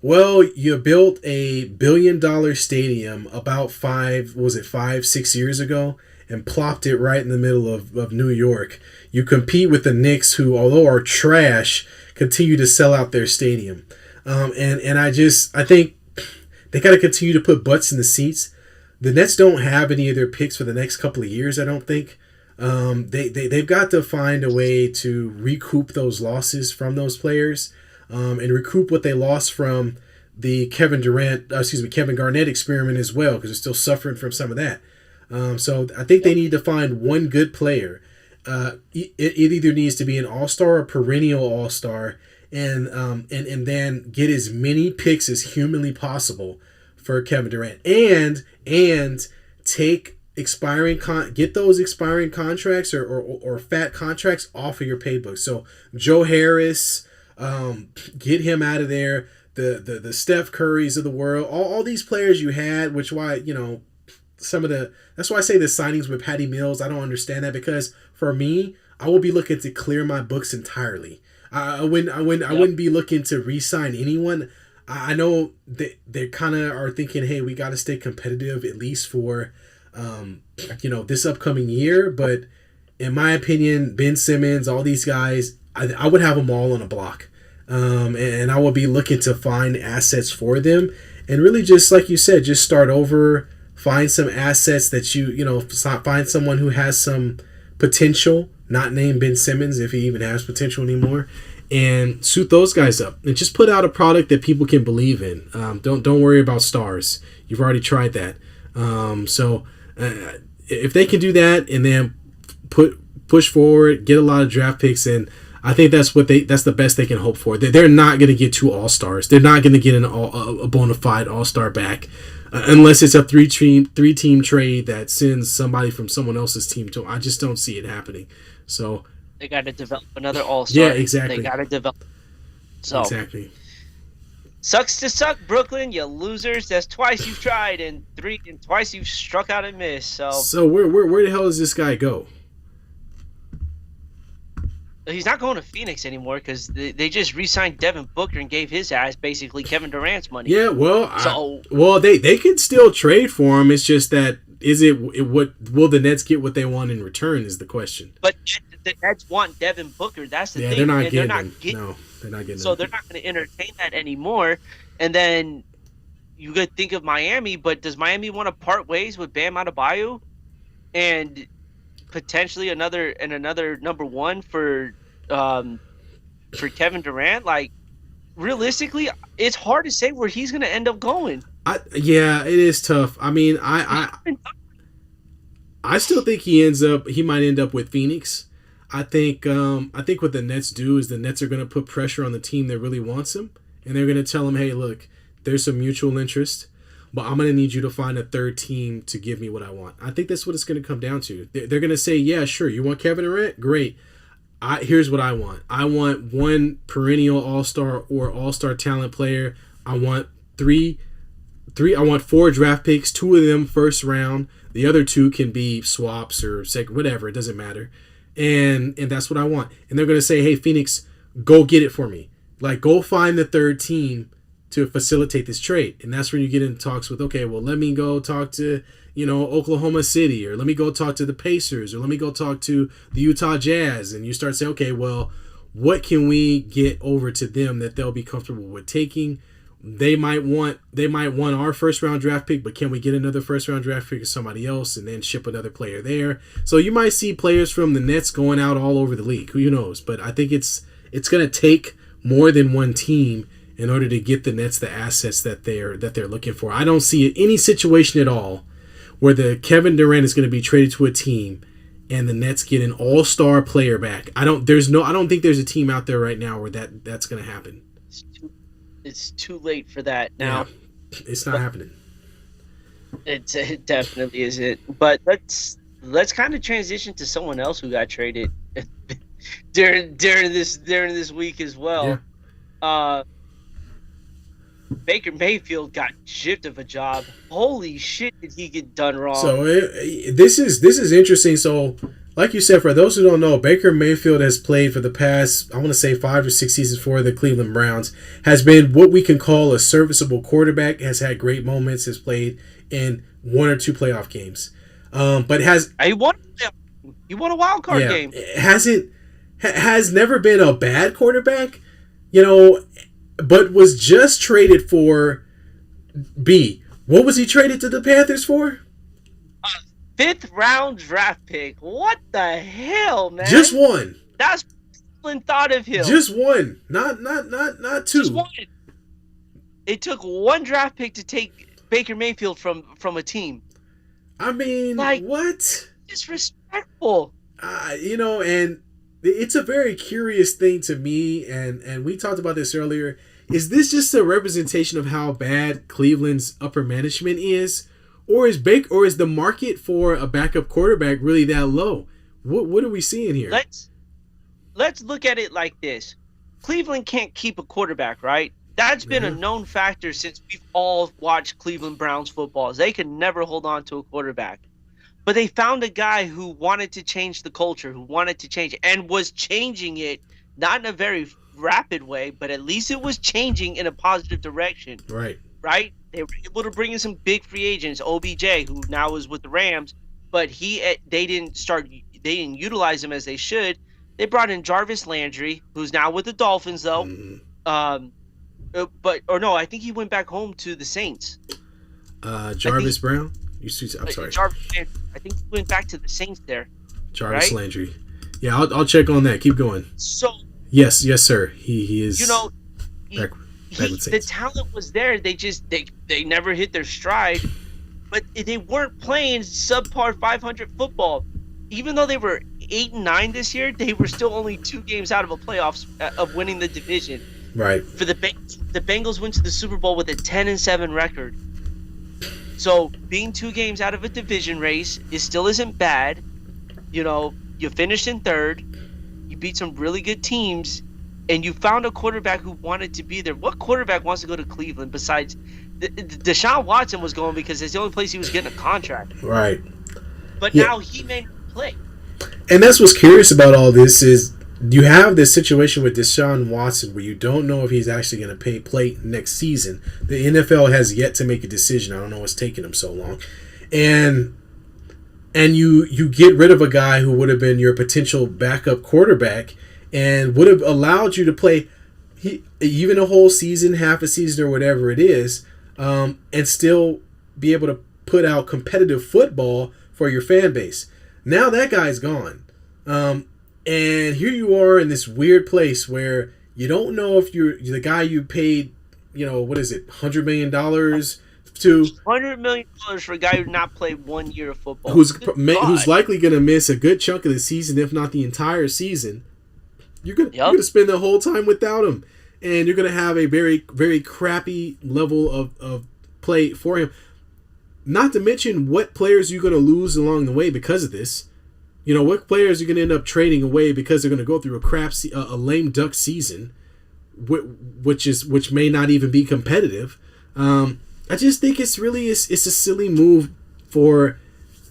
Speaker 1: well, you built a $1 billion stadium about 6 years ago, and plopped it right in the middle of New York. You compete with the Knicks, who, although are trash, continue to sell out their stadium. And I think they got to continue to put butts in the seats. The Nets don't have any of their picks for the next couple of years, I don't think. They've got to find a way to recoup those losses from those players, and recoup what they lost from the Kevin Garnett experiment as well, because they're still suffering from some of that. So I think they need to find one good player. It either needs to be an all-star or perennial all-star, and then get as many picks as humanly possible for Kevin Durant, and take get those expiring contracts or fat contracts off of your paybook. So Joe Harris, get him out of there. The Steph Currys of the world, all these players you had, that's why I say the signings with Patty Mills, I don't understand that, because for me, I will be looking to clear my books entirely. I wouldn't be looking to re-sign anyone. I know they kind of are thinking, hey, we got to stay competitive at least for, this upcoming year. But in my opinion, Ben Simmons, all these guys, I would have them all on a block. And I would be looking to find assets for them. And really just, like you said, just start over, find some assets that find someone who has some potential, not named Ben Simmons if he even has potential anymore, and suit those guys up and just put out a product that people can believe in. Don't worry about stars. You've already tried that. If they can do that and then push forward, get a lot of draft picks, and I think that's the best they can hope for. They're not going to get 2 all-stars. They're not going to get a bona fide all-star back unless it's a three-team trade that sends somebody from someone else's team to them. I just don't see it happening. So
Speaker 2: they got to develop another all-star.
Speaker 1: Yeah, exactly.
Speaker 2: They got to develop. So
Speaker 1: exactly.
Speaker 2: Sucks to suck, Brooklyn, you losers. That's twice you've tried, and twice you've struck out and missed.
Speaker 1: So where the hell does this guy go?
Speaker 2: He's not going to Phoenix anymore because they just re-signed Devin Booker and gave his ass basically Kevin Durant's money.
Speaker 1: Yeah, well, they could still trade for him. It's just that what will the Nets get what they want in return is the question.
Speaker 2: But the Nets want Devin Booker. That's the thing.
Speaker 1: They're not getting him. No, they're not getting him.
Speaker 2: So they're not going to entertain that anymore. And then you could think of Miami, but does Miami want to part ways with Bam Adebayo and potentially another number one for Kevin Durant? Like, realistically, it's hard to say where he's going to end up going.
Speaker 1: Yeah, it is tough. I mean, I still think he might end up with Phoenix. I think what the Nets do is the Nets are going to put pressure on the team that really wants him, and they're going to tell him, hey, look, there's some mutual interest, but I'm going to need you to find a third team to give me what I want. I think that's what it's going to come down to. They're going to say, yeah, sure, you want Kevin Durant? Great. Here's what I want. I want one perennial all-star or all-star talent player. I want I want 4 draft picks, 2 of them first round. The other 2 can be swaps or second, whatever. It doesn't matter. And that's what I want. And they're going to say, hey, Phoenix, go get it for me. Like, go find the third team to facilitate this trade. And that's when you get into talks with, okay, well, let me go talk to, Oklahoma City, or let me go talk to the Pacers, or let me go talk to the Utah Jazz. And you start saying, okay, well, what can we get over to them that they'll be comfortable with taking? They might want our first round draft pick, but can we get another first round draft pick of somebody else and then ship another player there? So you might see players from the Nets going out all over the league. Who knows? But I think it's going to take more than one team in order to get the Nets the assets that they're looking for. I don't see any situation at all where the Kevin Durant is going to be traded to a team and the Nets get an all-star player back. I don't think there's a team out there right now where that's going to happen.
Speaker 2: It's too late for that now.
Speaker 1: Yeah, it's not happening.
Speaker 2: It definitely isn't. But let's kind of transition to someone else who got traded during this week as well. Yeah. Baker Mayfield got gypped of a job. Holy shit, did he get done wrong?
Speaker 1: So this is interesting. So, like you said, for those who don't know, Baker Mayfield has played for the past, I want to say 5 or 6 seasons for the Cleveland Browns, has been what we can call a serviceable quarterback, has had great moments, has played in 1 or 2 playoff games. But he won
Speaker 2: a wild card game.
Speaker 1: Has never been a bad quarterback, but was just traded for what was he traded to the Panthers for?
Speaker 2: 5th round draft pick. What the hell, man?
Speaker 1: Just one.
Speaker 2: That's what thought of him.
Speaker 1: Just one. Not 2. Just one.
Speaker 2: It took 1 draft pick to take Baker Mayfield from a team.
Speaker 1: I mean, what?
Speaker 2: Disrespectful.
Speaker 1: And it's a very curious thing to me, and we talked about this earlier. Is this just a representation of how bad Cleveland's upper management is? Or is the market for a backup quarterback really that low? What are we seeing here?
Speaker 2: Let's look at it like this. Cleveland can't keep a quarterback, right? That's been a known factor since we've all watched Cleveland Browns football. They could never hold on to a quarterback. But they found a guy who wanted to change the culture, who wanted to change it, and was changing it, not in a very rapid way, but at least it was changing in a positive direction.
Speaker 1: Right.
Speaker 2: They were able to bring in some big free agents, OBJ, who now is with the Rams, but they didn't utilize him as they should. They brought in Jarvis Landry, who's now with the Dolphins, though. Mm-hmm. I think he went back home to the Saints.
Speaker 1: Jarvis Brown? I'm sorry.
Speaker 2: I think he went back to the Saints there.
Speaker 1: Jarvis Landry. Yeah, I'll check on that. Keep going.
Speaker 2: So
Speaker 1: yes, sir. He is.
Speaker 2: The talent was there. They never hit their stride, but they weren't playing subpar 500 football. Even though they were 8-9 this year, they were still only 2 games out of a playoffs of winning the division.
Speaker 1: Right.
Speaker 2: For the Bengals went to the Super Bowl with a 10-7 record. So being 2 games out of a division race still isn't bad. You finished in 3rd. You beat some really good teams. And you found a quarterback who wanted to be there. What quarterback wants to go to Cleveland besides Deshaun Watson was going because it's the only place he was getting a contract.
Speaker 1: Right.
Speaker 2: But now he may play.
Speaker 1: And that's what's curious about all this is you have this situation with Deshaun Watson where you don't know if he's actually going to play next season. The NFL has yet to make a decision. I don't know what's taking them so long. And you get rid of a guy who would have been your potential backup quarterback and would have allowed you to play even a whole season, half a season, or whatever it is, and still be able to put out competitive football for your fan base. Now that guy's gone. And here you are in this weird place where you don't know if you're the guy you paid, what is it, $100 million to...
Speaker 2: $100 million for a guy who not played 1 year of football.
Speaker 1: Who's likely going to miss a good chunk of the season, if not the entire season. You're gonna spend the whole time without him, and you're gonna have a very, very crappy level of play for him. Not to mention what players you're gonna lose along the way because of this. What players you're gonna end up trading away because they're gonna go through a lame duck season, which may not even be competitive. I just think it's a silly move for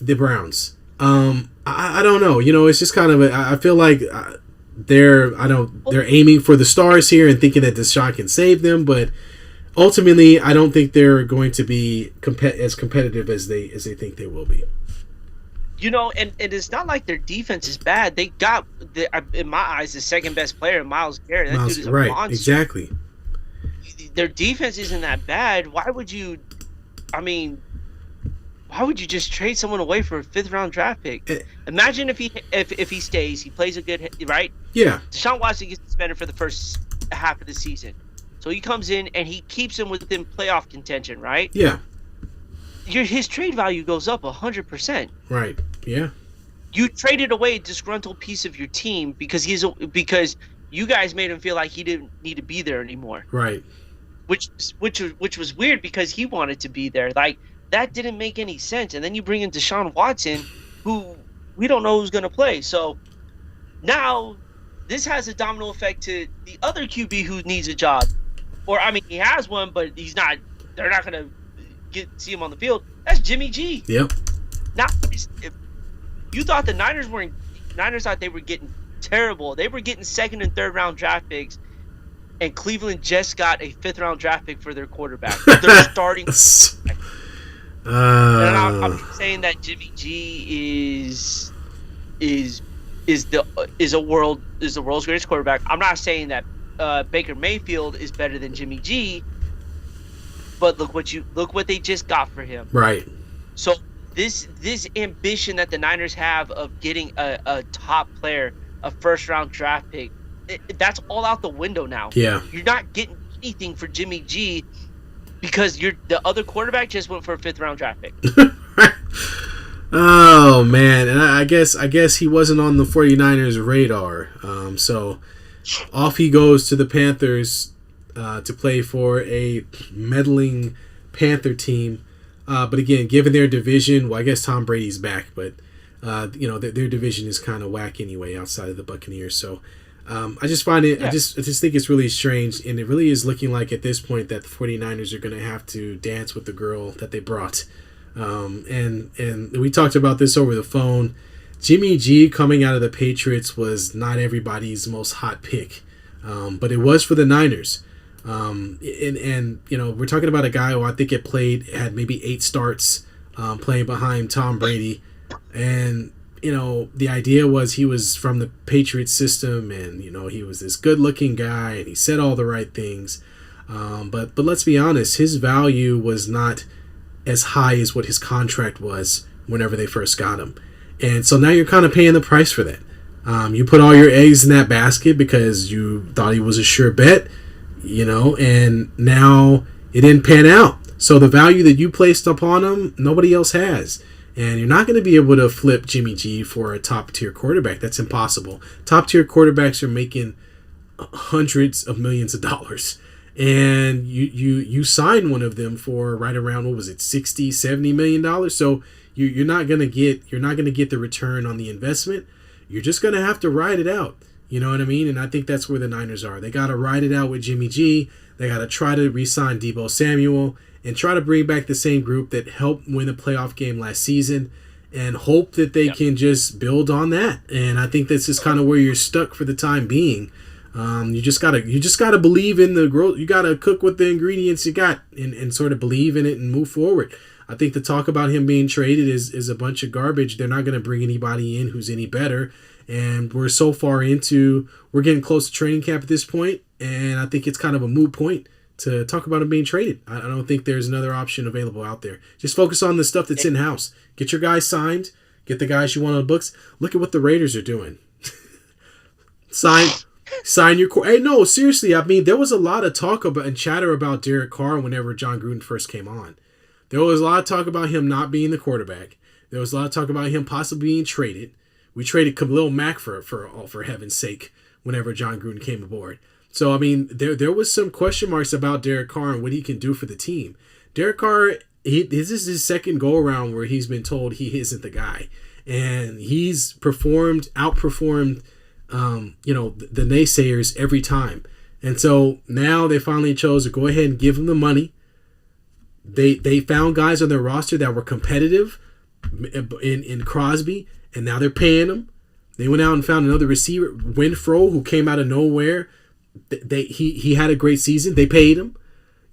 Speaker 1: the Browns. I don't know. It's just kind of I feel like. They're aiming for the stars here and thinking that Deshaun can save them, but ultimately, I don't think they're going to be as competitive as they think they will be.
Speaker 2: And it's not like their defense is bad. They got, in my eyes, the second best player, Myles Garrett. That dude is a monster.
Speaker 1: Exactly.
Speaker 2: Their defense isn't that bad. Why would you just trade someone away for a 5th-round draft pick? Imagine if he stays, he plays a good, right?
Speaker 1: Yeah.
Speaker 2: Deshaun Watson gets suspended for the first half of the season. So he comes in and he keeps him within playoff contention, right?
Speaker 1: Yeah.
Speaker 2: His trade value goes up 100%.
Speaker 1: Right. Yeah.
Speaker 2: You traded away a disgruntled piece of your team because you guys made him feel like he didn't need to be there anymore.
Speaker 1: Right.
Speaker 2: Which was weird because he wanted to be there. Like, that didn't make any sense. And then you bring in Deshaun Watson, who we don't know who's going to play. So now this has a domino effect to the other QB who needs a job. Or, he has one, but he's not. They're not going to see him on the field. That's Jimmy G.
Speaker 1: Yep.
Speaker 2: Now, if you thought the Niners thought they were getting terrible. They were getting 2nd and 3rd round draft picks, and Cleveland just got a 5th-round draft pick for their quarterback. They're starting. And I'm saying that Jimmy G is the world's greatest quarterback. I'm not saying that Baker Mayfield is better than Jimmy G, but look what they just got for him.
Speaker 1: Right.
Speaker 2: So this ambition that the Niners have of getting a top player, a 1st-round draft pick, that's all out the window now.
Speaker 1: Yeah.
Speaker 2: You're not getting anything for Jimmy G because the other quarterback just went for a 5th-round draft pick.
Speaker 1: Oh, man. And I guess he wasn't on the 49ers radar. So off he goes to the Panthers to play for a meddling Panther team. But again, given their division, well, I guess Tom Brady's back, but their division is kind of whack anyway outside of the Buccaneers. So I just find it, I just think it's really strange, and it really is looking like at this point that the 49ers are going to have to dance with the girl that they brought. And we talked about this over the phone. Jimmy G coming out of the Patriots was not everybody's most hot pick, but it was for the Niners. And we're talking about a guy who I think had maybe 8 starts playing behind Tom Brady, and the idea was he was from the Patriots system, and he was this good-looking guy, and he said all the right things. But let's be honest, his value was not as high as what his contract was whenever they first got him. And so now you're kind of paying the price for that. You put all your eggs in that basket because you thought he was a sure bet, and now it didn't pan out. So the value that you placed upon him, nobody else has. And you're not going to be able to flip Jimmy G for a top-tier quarterback. That's impossible. Top-tier quarterbacks are making hundreds of millions of dollars. And you sign one of them for right around, what was it, $60-70 million. So you're not gonna get the return on the investment. You're just gonna have to ride it out. You know what I mean? And I think that's where the Niners are. They gotta ride it out with Jimmy G. They gotta try to re-sign Deebo Samuel and try to bring back the same group that helped win a playoff game last season, and hope that they can just build on that. And I think that's just kind of where you're stuck for the time being. You just gotta believe in the growth. You gotta cook with the ingredients you got, and sort of believe in it and move forward. I think the talk about him being traded is a bunch of garbage. They're not gonna bring anybody in who's any better, and we're getting close to training camp at this point, and I think it's kind of a moot point to talk about him being traded. I don't think there's another option available out there. Just focus on the stuff that's in house. Get your guys signed. Get the guys you want on the books. Look at what the Raiders are doing. Sign your core. Hey, no, seriously. I mean, there was a lot of talk about and chatter about Derek Carr whenever John Gruden first came on. There was a lot of talk about him not being the quarterback. There was a lot of talk about him possibly being traded. We traded Khalil Mack for heaven's sake whenever John Gruden came aboard. So, I mean, there was some question marks about Derek Carr and what he can do for the team. Derek Carr, this is his second go-around where he's been told he isn't the guy. And he's outperformed the naysayers every time. And so now they finally chose to go ahead and give him the money. They found guys on their roster that were competitive in Crosby, and now they're paying him. They went out and found another receiver, Winfro, who came out of nowhere. He had a great season. They paid him.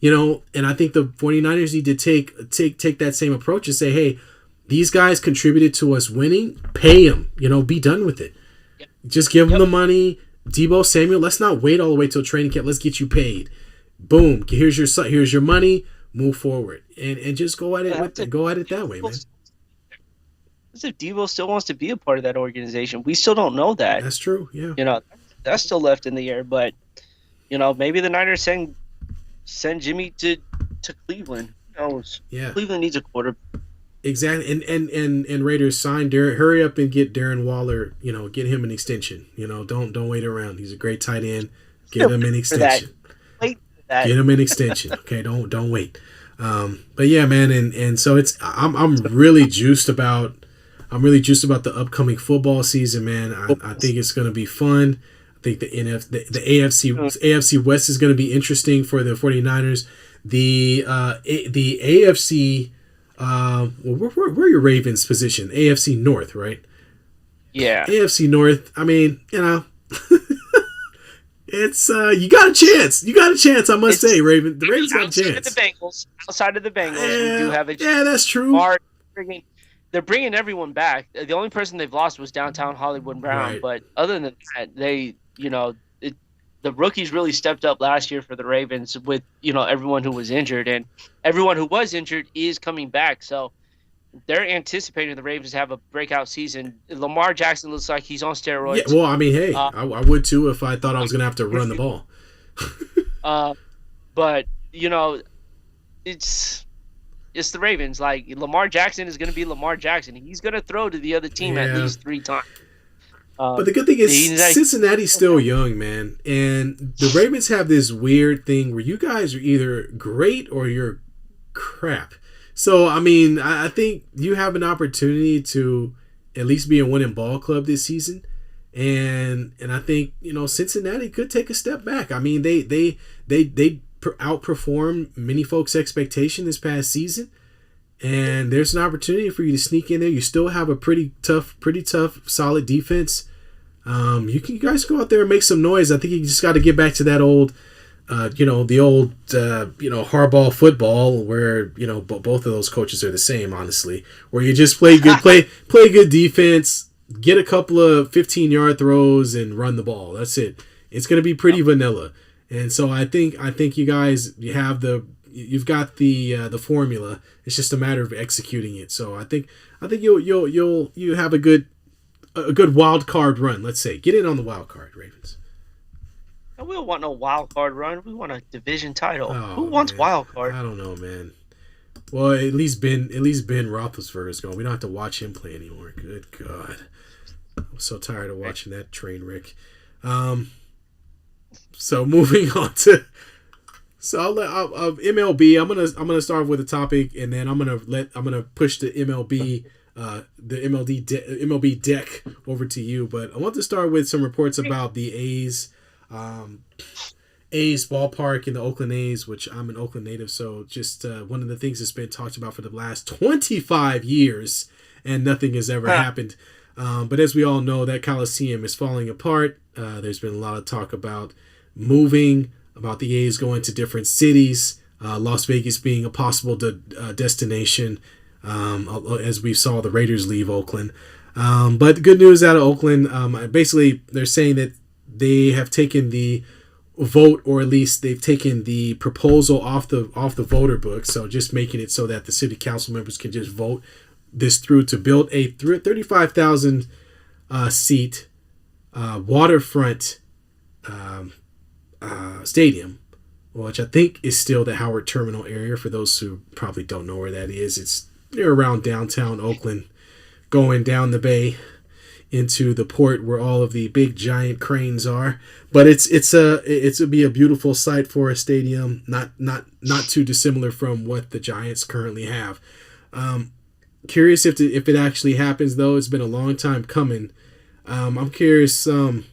Speaker 1: And I think the 49ers need to take that same approach and say, hey, these guys contributed to us winning. Pay them. Be done with it.
Speaker 2: Yep.
Speaker 1: Just give them the money. Debo Samuel, let's not wait all the way till training camp. Let's get you paid. Boom. Here's your money. Move forward and just go at it. Go at it that way, man.
Speaker 2: As if Debo still wants to be a part of that organization, we still don't know that.
Speaker 1: That's true. Yeah.
Speaker 2: That's still left in the air. But maybe the Niners send Jimmy to Cleveland. Who knows?
Speaker 1: Yeah.
Speaker 2: Cleveland needs a quarterback.
Speaker 1: Exactly, and Raiders sign Darren. Hurry up and get Darren Waller. Get him an extension. Don't wait around. He's a great tight end. Get him an extension.
Speaker 2: Wait for that.
Speaker 1: Get him an extension. Okay, don't wait. But yeah, man, and so I'm really juiced about the upcoming football season, man. I think it's going to be fun. I think the AFC West is going to be interesting for the 49ers. The AFC. Where are your Ravens positioned? AFC North, right?
Speaker 2: Yeah.
Speaker 1: AFC North. I mean, it's you got a chance. You got a chance. I must say, Ravens. The Ravens got a chance.
Speaker 2: Outside of the Bengals, we do have a chance.
Speaker 1: Yeah, that's true.
Speaker 2: They're bringing everyone back. The only person they've lost was downtown Hollywood Brown,
Speaker 1: right.
Speaker 2: But other than that, the rookies really stepped up last year for the Ravens with, everyone who was injured, and everyone who was injured is coming back. So they're anticipating the Ravens to have a breakout season. Lamar Jackson looks like he's on steroids.
Speaker 1: Yeah, well, I mean, hey, I would too if I thought I was going to have to run the ball.
Speaker 2: But, it's the Ravens. Like, Lamar Jackson is going to be Lamar Jackson. He's going to throw to the other team at least 3 times.
Speaker 1: But the good thing is Cincinnati's still young, man. And the Ravens have this weird thing where you guys are either great or you're crap. So, I mean, I think you have an opportunity to at least be a winning ball club this season. And I think, Cincinnati could take a step back. I mean, they outperformed many folks' expectation this past season. And there's an opportunity for you to sneak in there. You still have a pretty tough, solid defense. You guys go out there and make some noise. I think you just got to get back to that old, hardball football where both of those coaches are the same. Honestly, where you just play good defense, get a couple of 15-yard throws, and run the ball. That's it. It's gonna be pretty vanilla. And so I think you guys you've got the formula. It's just a matter of executing it. So I think you'll have a good wild card run. Let's say get in on the wild card, Ravens.
Speaker 2: We don't want no wild card run. We want a division title.
Speaker 1: Oh,
Speaker 2: who wants wild card?
Speaker 1: I don't know, man. Well, at least Ben Roethlisberger's gone. We don't have to watch him play anymore. Good God, I'm so tired of watching that train wreck. So moving on to. So I'll MLB. I'm gonna start with a topic, and then I'm gonna push the MLB MLB deck over to you. But I want to start with some reports about the A's ballpark in the Oakland A's, which I'm an Oakland native. So just one of the things that's been talked about for the last 25 years, and nothing has ever happened. But as we all know, that Coliseum is falling apart. There's been a lot of talk about moving. About the A's going to different cities, Las Vegas being a possible destination, as we saw the Raiders leave Oakland. But the good news out of Oakland, basically they're saying that they have taken the vote, or at least they've taken the proposal off the voter book, so just making it so that the city council members can just vote this through to build a 35,000 seat waterfront stadium, which I think is still the Howard Terminal area. For those who probably don't know where that is, it's near around downtown Oakland, going down the bay into the port where all of the big giant cranes are. But it's be a beautiful site for a stadium, not too dissimilar from what the Giants currently have. Curious if it actually happens, though. It's been a long time coming. I'm curious. The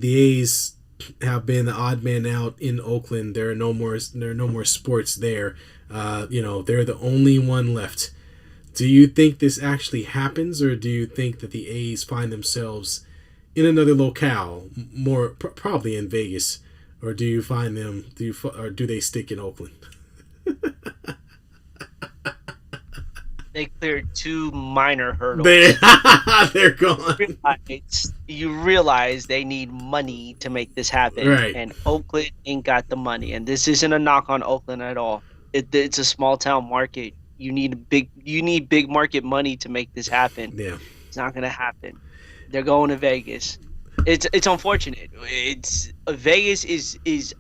Speaker 1: A's have been the odd man out in Oakland. There are no more sports there. They're the only one left. Do you think this actually happens, or do you think that the A's find themselves in another locale, more probably in Vegas, or do you find them? Or do they stick in Oakland?
Speaker 2: They cleared two minor
Speaker 1: They
Speaker 2: hurdles.
Speaker 1: they're gone.
Speaker 2: You realize they need money to make this happen,
Speaker 1: Right.
Speaker 2: and Oakland ain't got the money. And this isn't a knock on Oakland at all. It's a small town market. You need big market money to make this happen.
Speaker 1: Yeah.
Speaker 2: It's not gonna happen. They're going to Vegas. It's unfortunate. It's Vegas is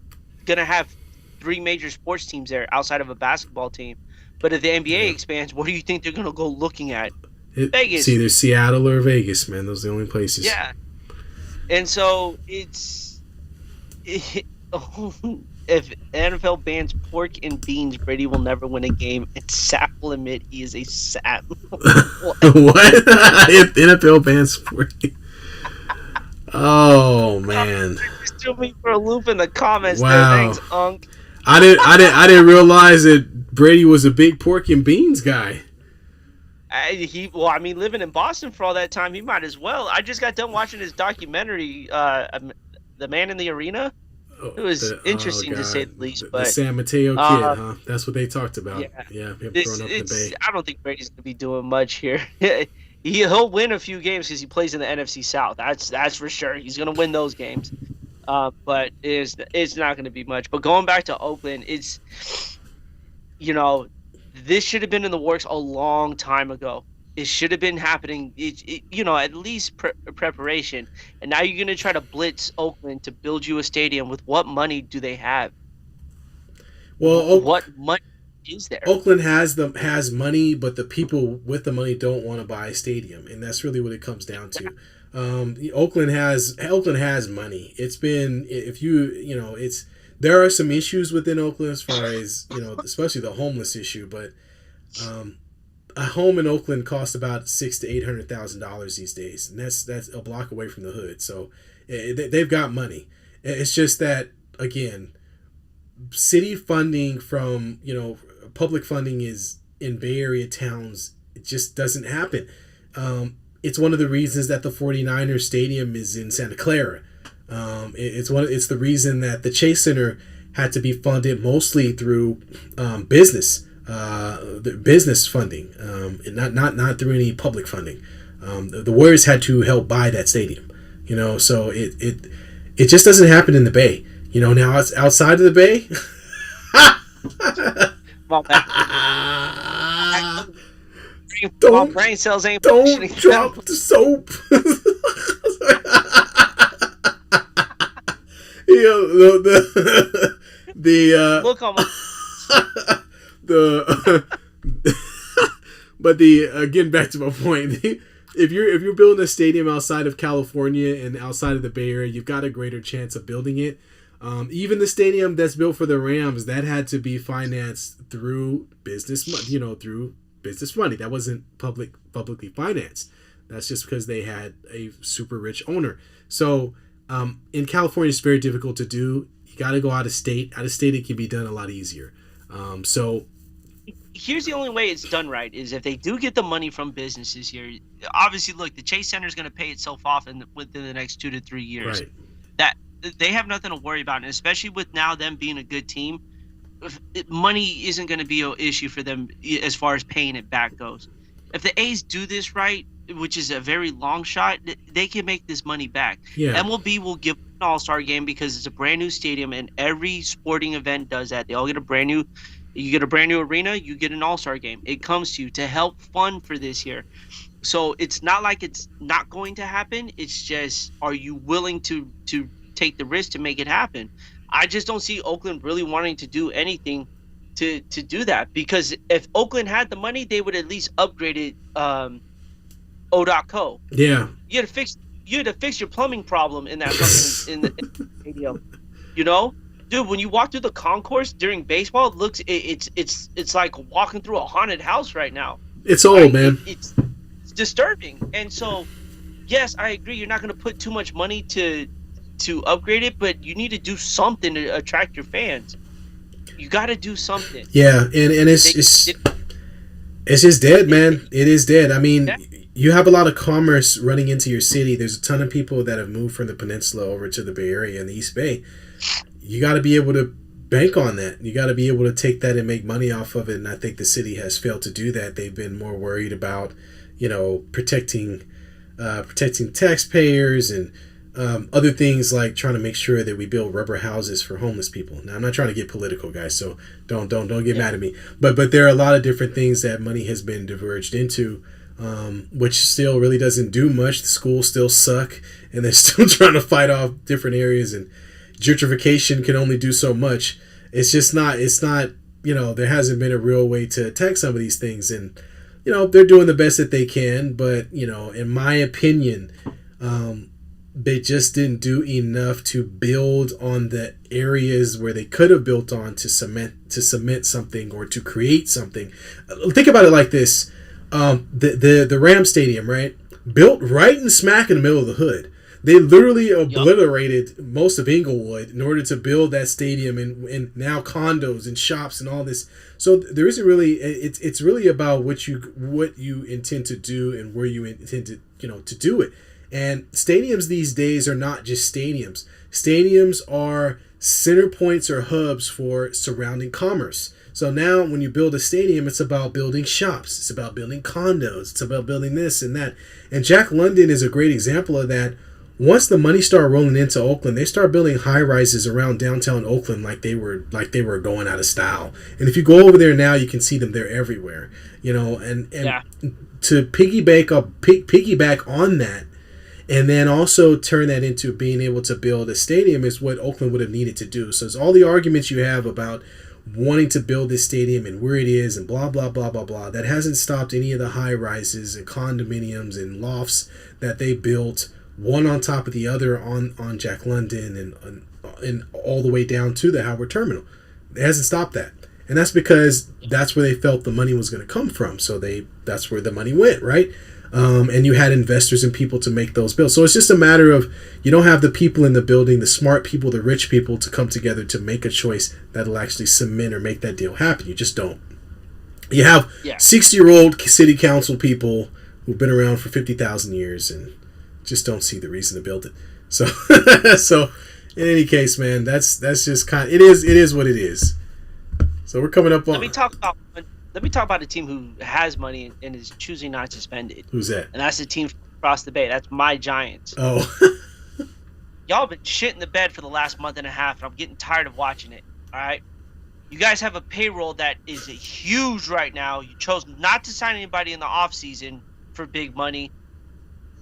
Speaker 2: gonna have three major sports teams there outside of a basketball team. But if the NBA expands, what do you think they're gonna go looking at? Vegas.
Speaker 1: It's either Seattle or Vegas, man. Those are the only places.
Speaker 2: Yeah. And so if NFL bans pork and beans, Brady will never win a game, and Sap will admit he is a sap.
Speaker 1: What? If NFL bans sport. Oh man!
Speaker 2: Just threw me for a loop in the comments.
Speaker 1: Wow.
Speaker 2: There. Thanks, Unc.
Speaker 1: I didn't realize that Brady was a big pork and beans guy.
Speaker 2: Living in Boston for all that time, he might as well. I just got done watching his documentary, The Man in the Arena. It was interesting to say the least. But
Speaker 1: the San Mateo kid, huh? That's what they talked about. Yeah, him growing up in the Bay.
Speaker 2: I don't think Brady's gonna be doing much here. He'll win a few games because he plays in the NFC South. That's for sure. He's gonna win those games. But it's not gonna be much. But going back to Oakland, it's this should have been in the works a long time ago. It should have been happening, at least preparation. And now you're going to try to blitz Oakland to build you a stadium. With what money do they have?
Speaker 1: Well,
Speaker 2: what money is there?
Speaker 1: Oakland has money, but the people with the money don't want to buy a stadium, and that's really what it comes down to. Oakland has money. It's been there are some issues within Oakland as far as especially the homeless issue, but a home in Oakland costs about $600,000 to $800,000 these days, and that's a block away from the hood. So they've got money. It's just that, again, city funding from public funding is in Bay Area towns. It just doesn't happen. It's one of the reasons that the 49ers stadium is in Santa Clara. It's the reason that the Chase Center had to be funded mostly through business funding, and not through any public funding. The Warriors had to help buy that stadium, so it just doesn't happen in the Bay. Now it's outside of the Bay.
Speaker 2: My brain cells ain't
Speaker 1: don't drop the soap.
Speaker 2: Look on my
Speaker 1: but getting back to my point, if you're building a stadium outside of California and outside of the Bay Area, you've got a greater chance of building it. Even the stadium that's built for the Rams, that had to be financed through business money. That wasn't publicly financed. That's just because they had a super rich owner. So in California, it's very difficult to do. You got to go out of state. Out of state, it can be done a lot easier. So
Speaker 2: here's the only way it's done right is if they do get the money from businesses here. Obviously, look, the Chase Center is going to pay itself off within the next 2 to 3 years.
Speaker 1: Right.
Speaker 2: That they have nothing to worry about, and especially with now them being a good team, money isn't going to be an issue for them as far as paying it back goes. If the A's do this right, which is a very long shot, they can make this money back.
Speaker 1: Yeah.
Speaker 2: MLB will give an all-star game because it's a brand new stadium, and every sporting event does that. They all get a brand new arena, you get an all-star game. It comes to you to help fund for this year. So it's not like it's not going to happen. It's just, are you willing to take the risk to make it happen? I just don't see Oakland really wanting to do anything to do that, because if Oakland had the money, they would at least upgrade it O.co.
Speaker 1: Yeah.
Speaker 2: You had to fix your plumbing problem in that fucking in the stadium. Dude, when you walk through the concourse during baseball, it's like walking through a haunted house right now.
Speaker 1: It's old, man.
Speaker 2: It's disturbing. And so, yes, I agree. You're not going to put too much money to upgrade it, but you need to do something to attract your fans. You got to do something.
Speaker 1: Yeah, and it's just dead, man. It is dead. I mean, you have a lot of commerce running into your city. There's a ton of people that have moved from the peninsula over to the Bay Area and the East Bay. you got to be able to bank on that. You got to be able to take that and make money off of it. And I think the city has failed to do that. They've been more worried about, protecting taxpayers and other things, like trying to make sure that we build rubber houses for homeless people. Now, I'm not trying to get political, guys, so don't get mad at me. But there are a lot of different things that money has been diverged into, which still really doesn't do much. The schools still suck, and they're still trying to fight off different areas, and gentrification can only do so much. It's not, there hasn't been a real way to attack some of these things, and, they're doing the best that they can, but, in my opinion, they just didn't do enough to build on the areas where they could have built on to cement something or to create something. Think about it like this. The Ram Stadium, right? Built right in smack in the middle of the hood. They literally obliterated most of Inglewood in order to build that stadium, and now condos and shops and all this. So there isn't really, it's really about what you intend to do and where you intend to do it. And stadiums these days are not just stadiums. Stadiums are center points or hubs for surrounding commerce. So now when you build a stadium, it's about building shops. It's about building condos. It's about building this and that. And Jack London is a great example of that. Once the money started rolling into Oakland, they started building high-rises around downtown Oakland like they were going out of style. And if you go over there now, you can see them. They're everywhere. And to piggyback on that, and then also turn that into being able to build a stadium is what Oakland would have needed to do. So it's all the arguments you have about wanting to build this stadium and where it is and blah, blah, blah, blah, blah. That hasn't stopped any of the high rises and condominiums and lofts that they built, one on top of the other on Jack London and all the way down to the Howard Terminal. It hasn't stopped that. And that's because that's where they felt the money was going to come from. So that's where the money went, right? And you had investors and people to make those builds. So it's just a matter of, you don't have the people in the building, the smart people, the rich people to come together to make a choice that'll actually cement or make that deal happen. You just don't. You have 60-year-old city council people who've been around for 50,000 years and just don't see the reason to build it. So, so in any case, man, that's just it is what it is. So we're coming up on.
Speaker 2: Let me talk about a team who has money and is choosing not to spend it.
Speaker 1: Who's that?
Speaker 2: And that's the team across the bay. That's my Giants.
Speaker 1: Oh.
Speaker 2: Y'all been shitting the bed for the last month and a half, and I'm getting tired of watching it. All right? You guys have a payroll that is huge right now. You chose not to sign anybody in the offseason for big money.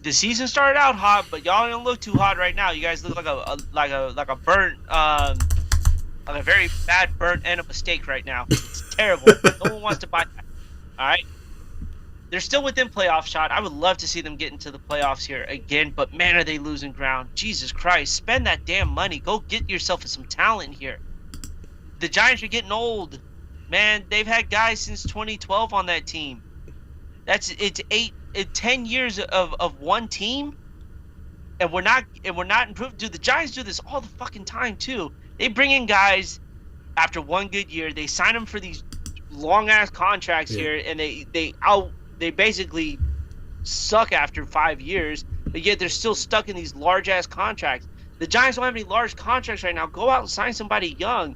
Speaker 2: The season started out hot, but y'all don't look too hot right now. You guys look like a burnt, like a very bad burnt end of a steak right now. It's terrible. No one wants to buy that. All right? They're still within playoff shot. I would love to see them get into the playoffs here again, but man, are they losing ground. Jesus Christ. Spend that damn money. Go get yourself some talent here. The Giants are getting old. Man, they've had guys since 2012 on that team. It's 10 years of one team, and we're not improved. Dude, the Giants do this all the fucking time too. They bring in guys after one good year. They sign them for these long ass contracts here, and they basically suck after 5 years, but yet they're still stuck in these large ass contracts. The Giants don't have any large contracts right now. Go out and sign somebody young.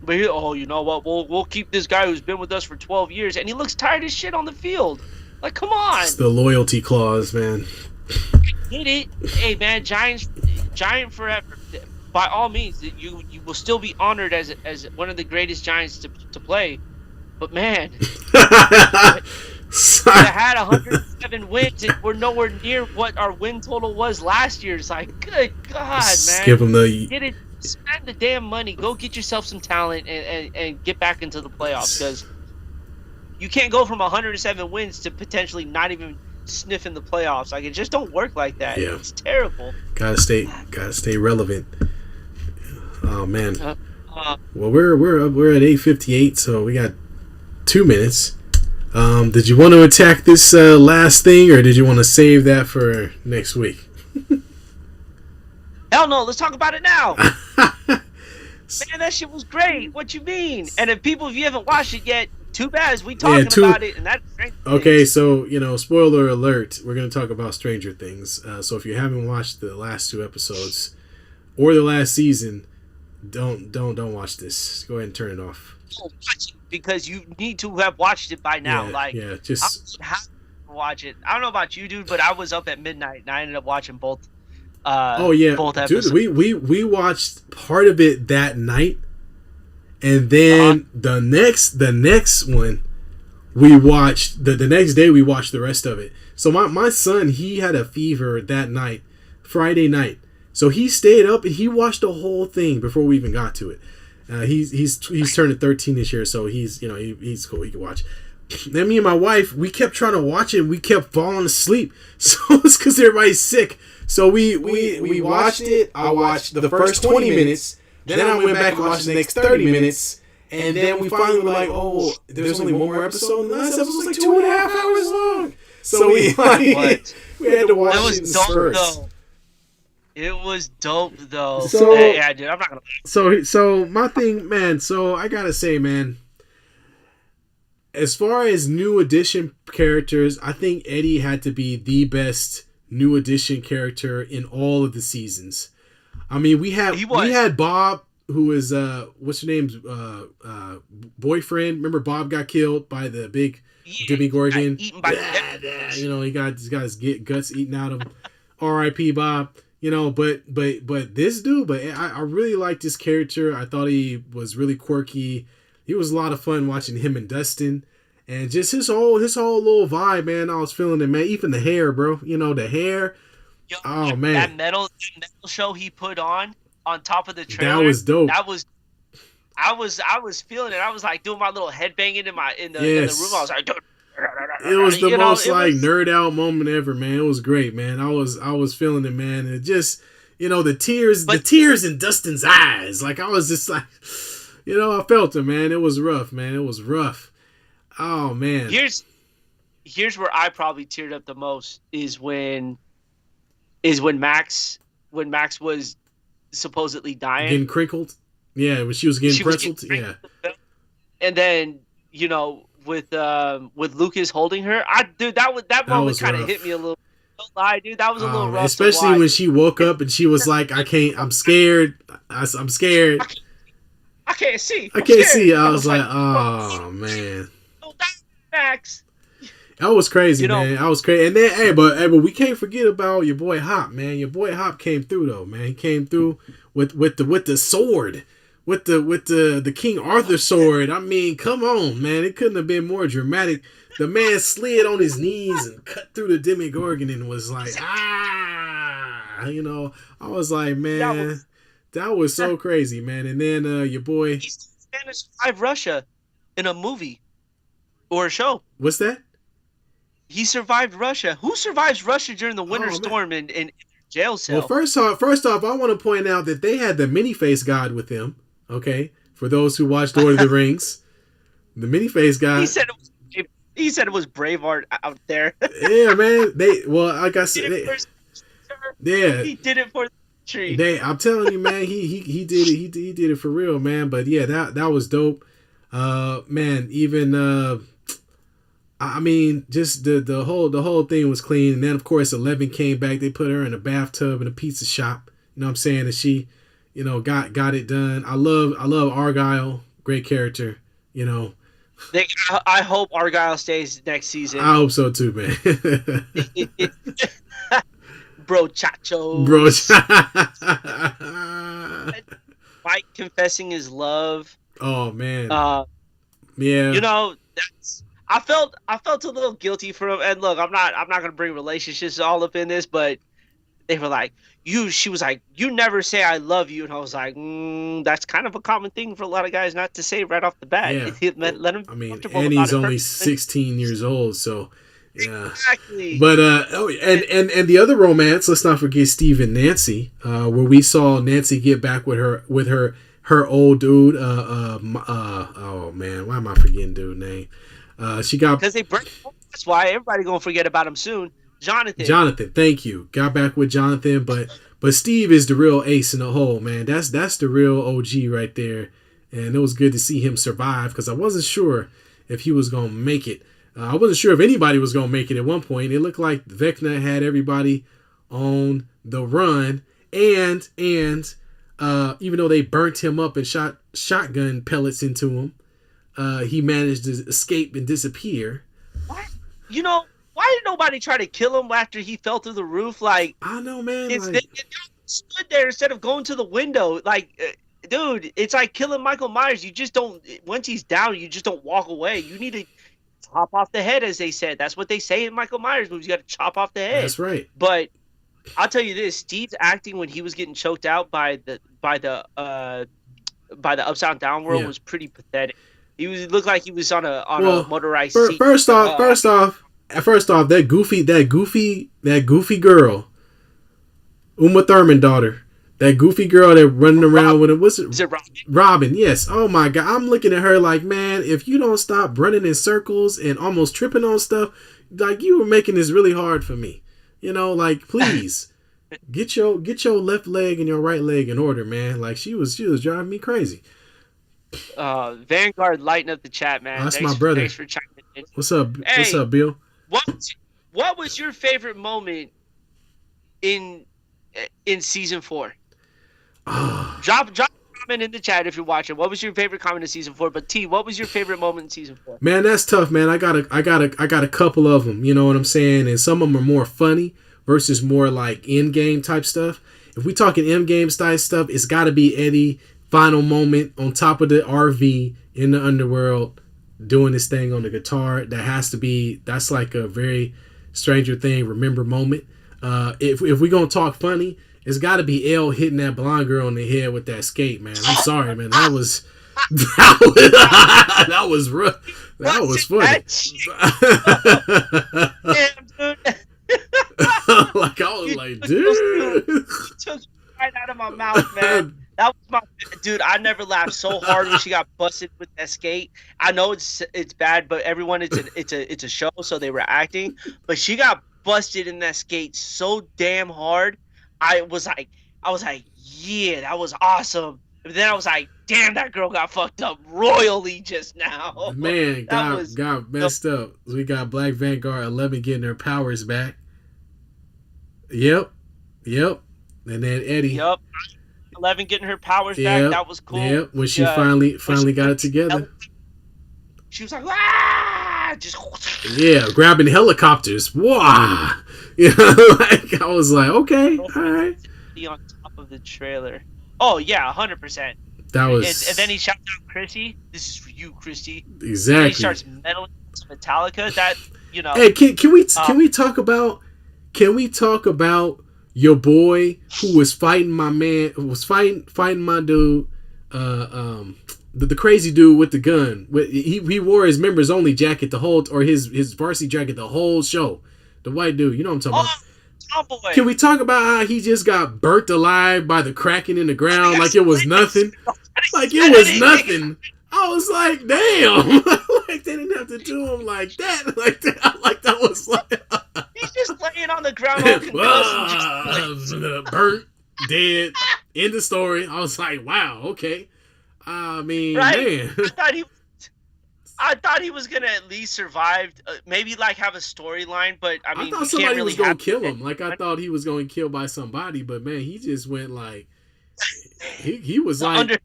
Speaker 2: But you know what? We'll keep this guy who's been with us for 12 years, and he looks tired as shit on the field. Like, come on. It's
Speaker 1: the loyalty clause, man.
Speaker 2: Get it? Hey, man, Giant forever. By all means, you will still be honored as one of the greatest Giants to play. But man, they had 107 wins, and we're nowhere near what our win total was last year. It's like, good God, man.
Speaker 1: Give them the.
Speaker 2: Get it. Spend the damn money. Go get yourself some talent and get back into the playoffs, because you can't go from 107 wins to potentially not even sniffing the playoffs. Like, it just don't work like that. Yeah. It's terrible. Gotta
Speaker 1: stay relevant. Oh man. Well, we're at 8:58, so we got 2 minutes. Did you want to attack this last thing, or did you want to save that for next week?
Speaker 2: Hell no, let's talk about it now. Man, that shit was great. What you mean? And if you haven't watched it yet, too bad. We talking about it, and that's great.
Speaker 1: Okay, so spoiler alert. We're gonna talk about Stranger Things. So if you haven't watched the last 2 episodes or the last season, Don't watch this. Go ahead and turn it off.
Speaker 2: Watch it because you need to have watched it by now.
Speaker 1: Yeah,
Speaker 2: Like,
Speaker 1: yeah.
Speaker 2: I
Speaker 1: Just
Speaker 2: would have to watch it. I don't know about you, dude, but I was up at midnight and I ended up watching both.
Speaker 1: oh yeah,
Speaker 2: Both
Speaker 1: dude.
Speaker 2: episodes.
Speaker 1: We watched part of it that night, and then the next one we watched the next day. We watched the rest of it. So my son, he had a fever that night, Friday night. So he stayed up and he watched the whole thing before we even got to it. He's turning 13 this year, so he's cool. He can watch. Then me and my wife, we kept trying to watch it and we kept falling asleep. So it's because everybody's sick. So we watched it. I watched the first 20 minutes. Then I went back and watched the next 30 minutes. And then we finally were like, oh, there's only one more episode. And the last episode was like 2.5 hours long. So we had to watch it in spurts.
Speaker 2: Though. It was dope though.
Speaker 1: So
Speaker 2: yeah, dude, I'm not gonna.
Speaker 1: So my thing, man. So I gotta say, man. As far as new edition characters, I think Eddie had to be the best new edition character in all of the seasons. I mean, we had Bob, who is what's her name's boyfriend. Remember, Bob got killed by the big Demogorgon.
Speaker 2: Eaten by
Speaker 1: he got his guts eaten out of him. R.I.P. Bob. But this dude, I really liked this character. I thought he was really quirky. It was a lot of fun watching him and Dustin, and just his whole little vibe, man. I was feeling it, man. Even the hair, bro. The hair.
Speaker 2: Yo,
Speaker 1: oh man,
Speaker 2: that metal show he put on top of the trailer.
Speaker 1: That was dope.
Speaker 2: I was feeling it. I was like doing my little headbanging in the room. I was like,
Speaker 1: it was the most nerd out moment ever, man. It was great, man. I was feeling it, man. And just the tears in Dustin's eyes. Like I was just like. I felt it, man. It was rough, man. It was rough. Oh man.
Speaker 2: Here's where I probably teared up the most is when Max was supposedly dying,
Speaker 1: getting crinkled. Yeah, when she was getting pretzeled. Yeah.
Speaker 2: And then with Lucas holding her, that moment kind of hit me a little. Don't lie, dude. That was a little rough.
Speaker 1: Especially when she woke up and she was like, I'm scared. I'm scared.
Speaker 2: I can't see.
Speaker 1: I can't see. I was like, oh man.
Speaker 2: Max.
Speaker 1: That was crazy, man. I was crazy. And then, but we can't forget about your boy Hop, man. Your boy Hop came through though, man. He came through with the sword, with the King Arthur sword. I mean, come on, man. It couldn't have been more dramatic. The man slid on his knees and cut through the Demogorgon and was like, I was like, man. That was so crazy, man. And then your boy...
Speaker 2: He's Spanish survived Russia in a movie or a show.
Speaker 1: What's that?
Speaker 2: He survived Russia. Who survives Russia during the winter storm in jail cell?
Speaker 1: Well, first off, I want to point out that they had the mini-face god with them, okay? For those who watched Lord of the Rings. The mini-face god...
Speaker 2: He said it was Braveheart out there.
Speaker 1: Yeah, man. Like I said...
Speaker 2: He did it for...
Speaker 1: I'm telling you, man, he did it. He did it for real, man. But yeah, that was dope. Man, even I mean, just the whole thing was clean. And then of course 11 came back. They put her in a bathtub in a pizza shop. You know what I'm saying? And she, got it done. I love Argyle. Great character.
Speaker 2: I hope Argyle stays next season.
Speaker 1: I hope so too, man.
Speaker 2: Bro Chacho. Mike confessing his love.
Speaker 1: Oh man.
Speaker 2: Yeah. I felt a little guilty for him. And look, I'm not gonna bring relationships all up in this, but they were like, she was like, you never say I love you, and I was like, that's kind of a common thing for a lot of guys not to say right off the bat.
Speaker 1: Yeah.
Speaker 2: Let him.
Speaker 1: I mean, and he's only 16 years old, so. Yeah.
Speaker 2: Exactly.
Speaker 1: But and the other romance, let's not forget Steve and Nancy, where we saw Nancy get back with her old dude. Oh man, why am I forgetting dude's name? She got
Speaker 2: because they break. That's why everybody gonna forget about him soon.
Speaker 1: Jonathan, thank you. Got back with Jonathan, but Steve is the real ace in the hole, man. That's the real OG right there, and it was good to see him survive because I wasn't sure if he was gonna make it. I wasn't sure if anybody was going to make it at one point. It looked like Vecna had everybody on the run. And Even though they burnt him up and shot shotgun pellets into him, he managed to escape and disappear.
Speaker 2: What? You know, why did nobody try to kill him after he fell through the roof? Like,
Speaker 1: I know, man.
Speaker 2: it's
Speaker 1: Like,
Speaker 2: they stood there instead of going to the window. Like, dude, it's like killing Michael Myers. You just don't. Once he's down, you just don't walk away. You need to chop off the head, as they said. That's what they say in Michael Myers movies. You got to chop off the head.
Speaker 1: that's right.
Speaker 2: But I'll tell you this: Steve's acting when he was getting choked out by the upside down world was pretty pathetic. He looked like he was on a motorized seat.
Speaker 1: First off, that goofy girl, Uma Thurman daughter, that goofy girl that running around with it. What's it?
Speaker 2: Is it Robin?
Speaker 1: Robin, yes. Oh my God, I'm looking at her like, man, if you don't stop running in circles and almost tripping on stuff, like you were making this really hard for me. You know, like please get your left leg and your right leg in order, man. Like she was driving me crazy.
Speaker 2: Vanguard lighting up the chat, man.
Speaker 1: That's my brother.
Speaker 2: Thanks for chiming in.
Speaker 1: What's up?
Speaker 2: Hey,
Speaker 1: what's up, Bill?
Speaker 2: What was your favorite moment in season 4? Drop a comment in the chat if you're watching. What was your favorite comment in season 4? But T, what was your favorite moment in season 4?
Speaker 1: Man, that's tough, man. I got a couple of them. You know what I'm saying? And some of them are more funny versus more like end game type stuff. If we talking end game style stuff, it's got to be Eddie. Final moment on top of the RV in the underworld doing this thing on the guitar. That's like a very Stranger Thing remember moment. If we're going to talk funny, it's got to be Elle hitting that blonde girl on the head with that skate, man. I'm sorry, man. That was rough. That was funny.
Speaker 2: Damn, dude.
Speaker 1: Like I was like, dude.
Speaker 2: You took it right out of my mouth, man. That was my dude. I never laughed so hard when she got busted with that skate. I know it's bad, but everyone it's a show, so they were acting. But she got busted in that skate so damn hard. I was like, yeah, that was awesome. But then I was like, damn, that girl got fucked up royally just now.
Speaker 1: Man, got messed up. We got Black Vanguard 11 getting her powers back. Yep. And then Eddie.
Speaker 2: Yep. 11 getting her powers back. That was cool.
Speaker 1: Yeah, when she finally got it together.
Speaker 2: She was like, ah! Just
Speaker 1: grabbing helicopters. Wow. You know, like I was like, okay, all right.
Speaker 2: On top of the trailer. Oh yeah, 100%.
Speaker 1: That was.
Speaker 2: And then he shouts out Chrissy. This is for you, Chrissy.
Speaker 1: Exactly.
Speaker 2: And he starts meddling with Metallica. That
Speaker 1: Hey, can we talk about your boy who was fighting my man, who was fighting my dude, the crazy dude with the gun. He wore his members only jacket his varsity jacket the whole show. The white dude, you know what I'm talking about.
Speaker 2: Tomboy.
Speaker 1: Can we talk about how he just got burnt alive by the cracking in the ground like it was nothing? Like it was nothing. I was like, damn. Like they didn't have to do him like that. Like that was like
Speaker 2: he's just laying on the ground all concussed.
Speaker 1: Burnt, dead, end of story. I was like, wow, okay. I mean,
Speaker 2: right?
Speaker 1: man.
Speaker 2: I thought he was gonna at least survive, maybe like have a storyline. But I mean,
Speaker 1: I thought somebody was gonna kill him. Like I thought he was gonna get killed by somebody, but man, he just went like he was like,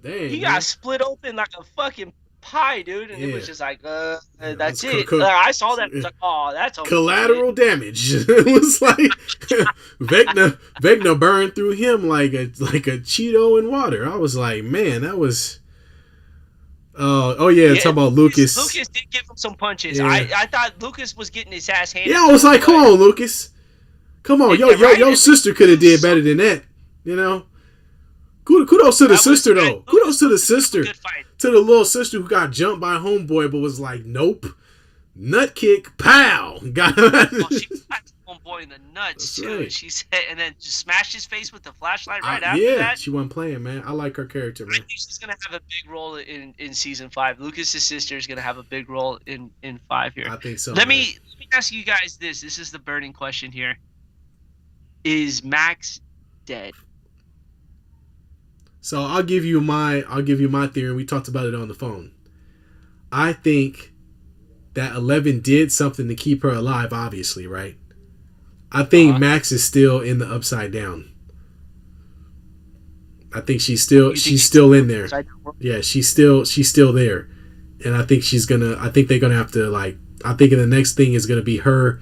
Speaker 1: damn,
Speaker 2: he got split open like a fucking pie, dude, and it was just like, that's it. I saw that. Like, oh, that's
Speaker 1: collateral damage. It was like Vecna burned through him like a Cheeto in water. I was like, man, that was. Talk about Lucas.
Speaker 2: Lucas did give him some punches.
Speaker 1: Yeah.
Speaker 2: I thought Lucas was getting his ass handed.
Speaker 1: Yeah, I was like, come on, Lucas. Come on, your sister could have did better than that. You know? Kudos to the sister, though. Kudos to the sister. To the little sister who got jumped by homeboy, but was like, nope. Nut kick, pow. Got
Speaker 2: she smacked homeboy in the nuts, too. Right. She said, and then just smashed his face with the flashlight after that.
Speaker 1: Yeah, she wasn't playing, man. I like her character, man.
Speaker 2: I think she's going to have a big role in season 5. Lucas's sister is going to have a big role in 5 here.
Speaker 1: I think so.
Speaker 2: Let me ask you guys this. This is the burning question here. Is Max dead?
Speaker 1: So I'll give you my theory. We talked about it on the phone. I think that 11 did something to keep her alive, obviously, right? I think Max is still in the upside down. I think she's
Speaker 2: You think
Speaker 1: she's
Speaker 2: she's
Speaker 1: still
Speaker 2: in
Speaker 1: in
Speaker 2: the
Speaker 1: there.
Speaker 2: upside down world?
Speaker 1: Yeah, she's still there, and I think I think they're gonna have to like. I think the next thing is gonna be her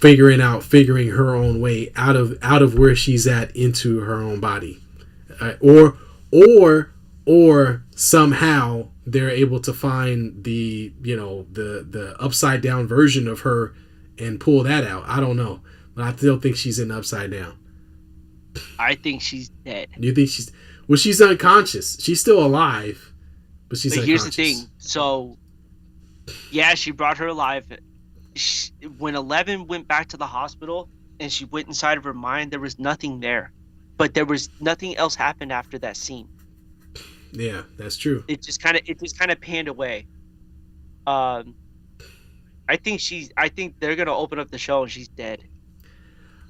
Speaker 1: figuring her own way out of where she's at into her own body, or or somehow they're able to find the the upside down version of her and pull that out. I don't know, but I still think she's in the upside down.
Speaker 2: I think she's dead.
Speaker 1: You think she's well? She's unconscious. She's still alive, but she's
Speaker 2: But here's the
Speaker 1: unconscious.
Speaker 2: thing. So, yeah, she brought her alive. When 11 went back to the hospital and she went inside of her mind, there was nothing there. But there was nothing else happened after that scene.
Speaker 1: Yeah, that's true.
Speaker 2: It just kind of panned away. Um, I think they're gonna open up the show and she's dead.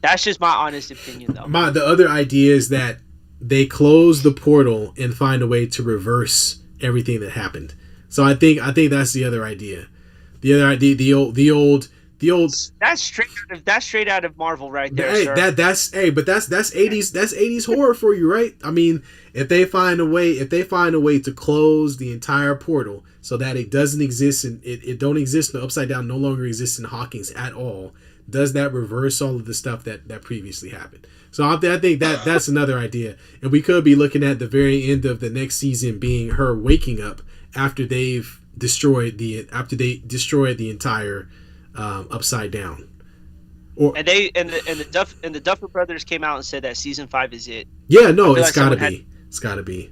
Speaker 2: That's just my honest opinion, though.
Speaker 1: The other idea is that they close the portal and find a way to reverse everything that happened. So I think that's the other idea. The other idea, the old.
Speaker 2: That's straight out of Marvel right there,
Speaker 1: Hey,
Speaker 2: sir.
Speaker 1: that's 80s horror for you, right? I mean, if they find a way to close the entire portal so that it doesn't exist and it don't exist, the upside down no longer exists in Hawkins at all, does that reverse all of the stuff that previously happened? So I think that's another idea, and we could be looking at the very end of the next season being her waking up after they destroyed the entire upside down.
Speaker 2: And the Duffer Brothers came out and said that season 5 is it.
Speaker 1: Yeah, no, it's gotta be. It's gotta be.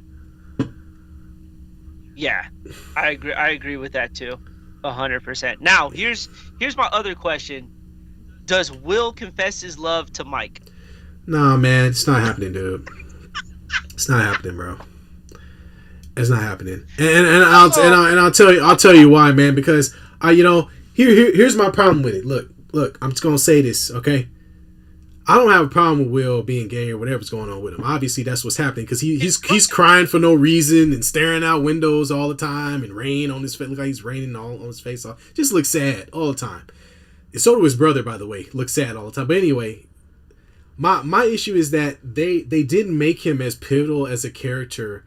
Speaker 2: Yeah, I agree with that too, 100%. Now here's my other question: does Will confess his love to Mike?
Speaker 1: Nah, man, it's not happening, dude. It's not happening, bro. It's not happening. And I'll tell you why, man. Because here's my problem with it. Look, I'm just gonna say this, okay? I don't have a problem with Will being gay or whatever's going on with him. Obviously, that's what's happening because he's crying for no reason and staring out windows all the time and rain on his face. Look like he's raining all on his face. Just looks sad all the time. And so do his brother, by the way. Looks sad all the time. But anyway, my issue is that they didn't make him as pivotal as a character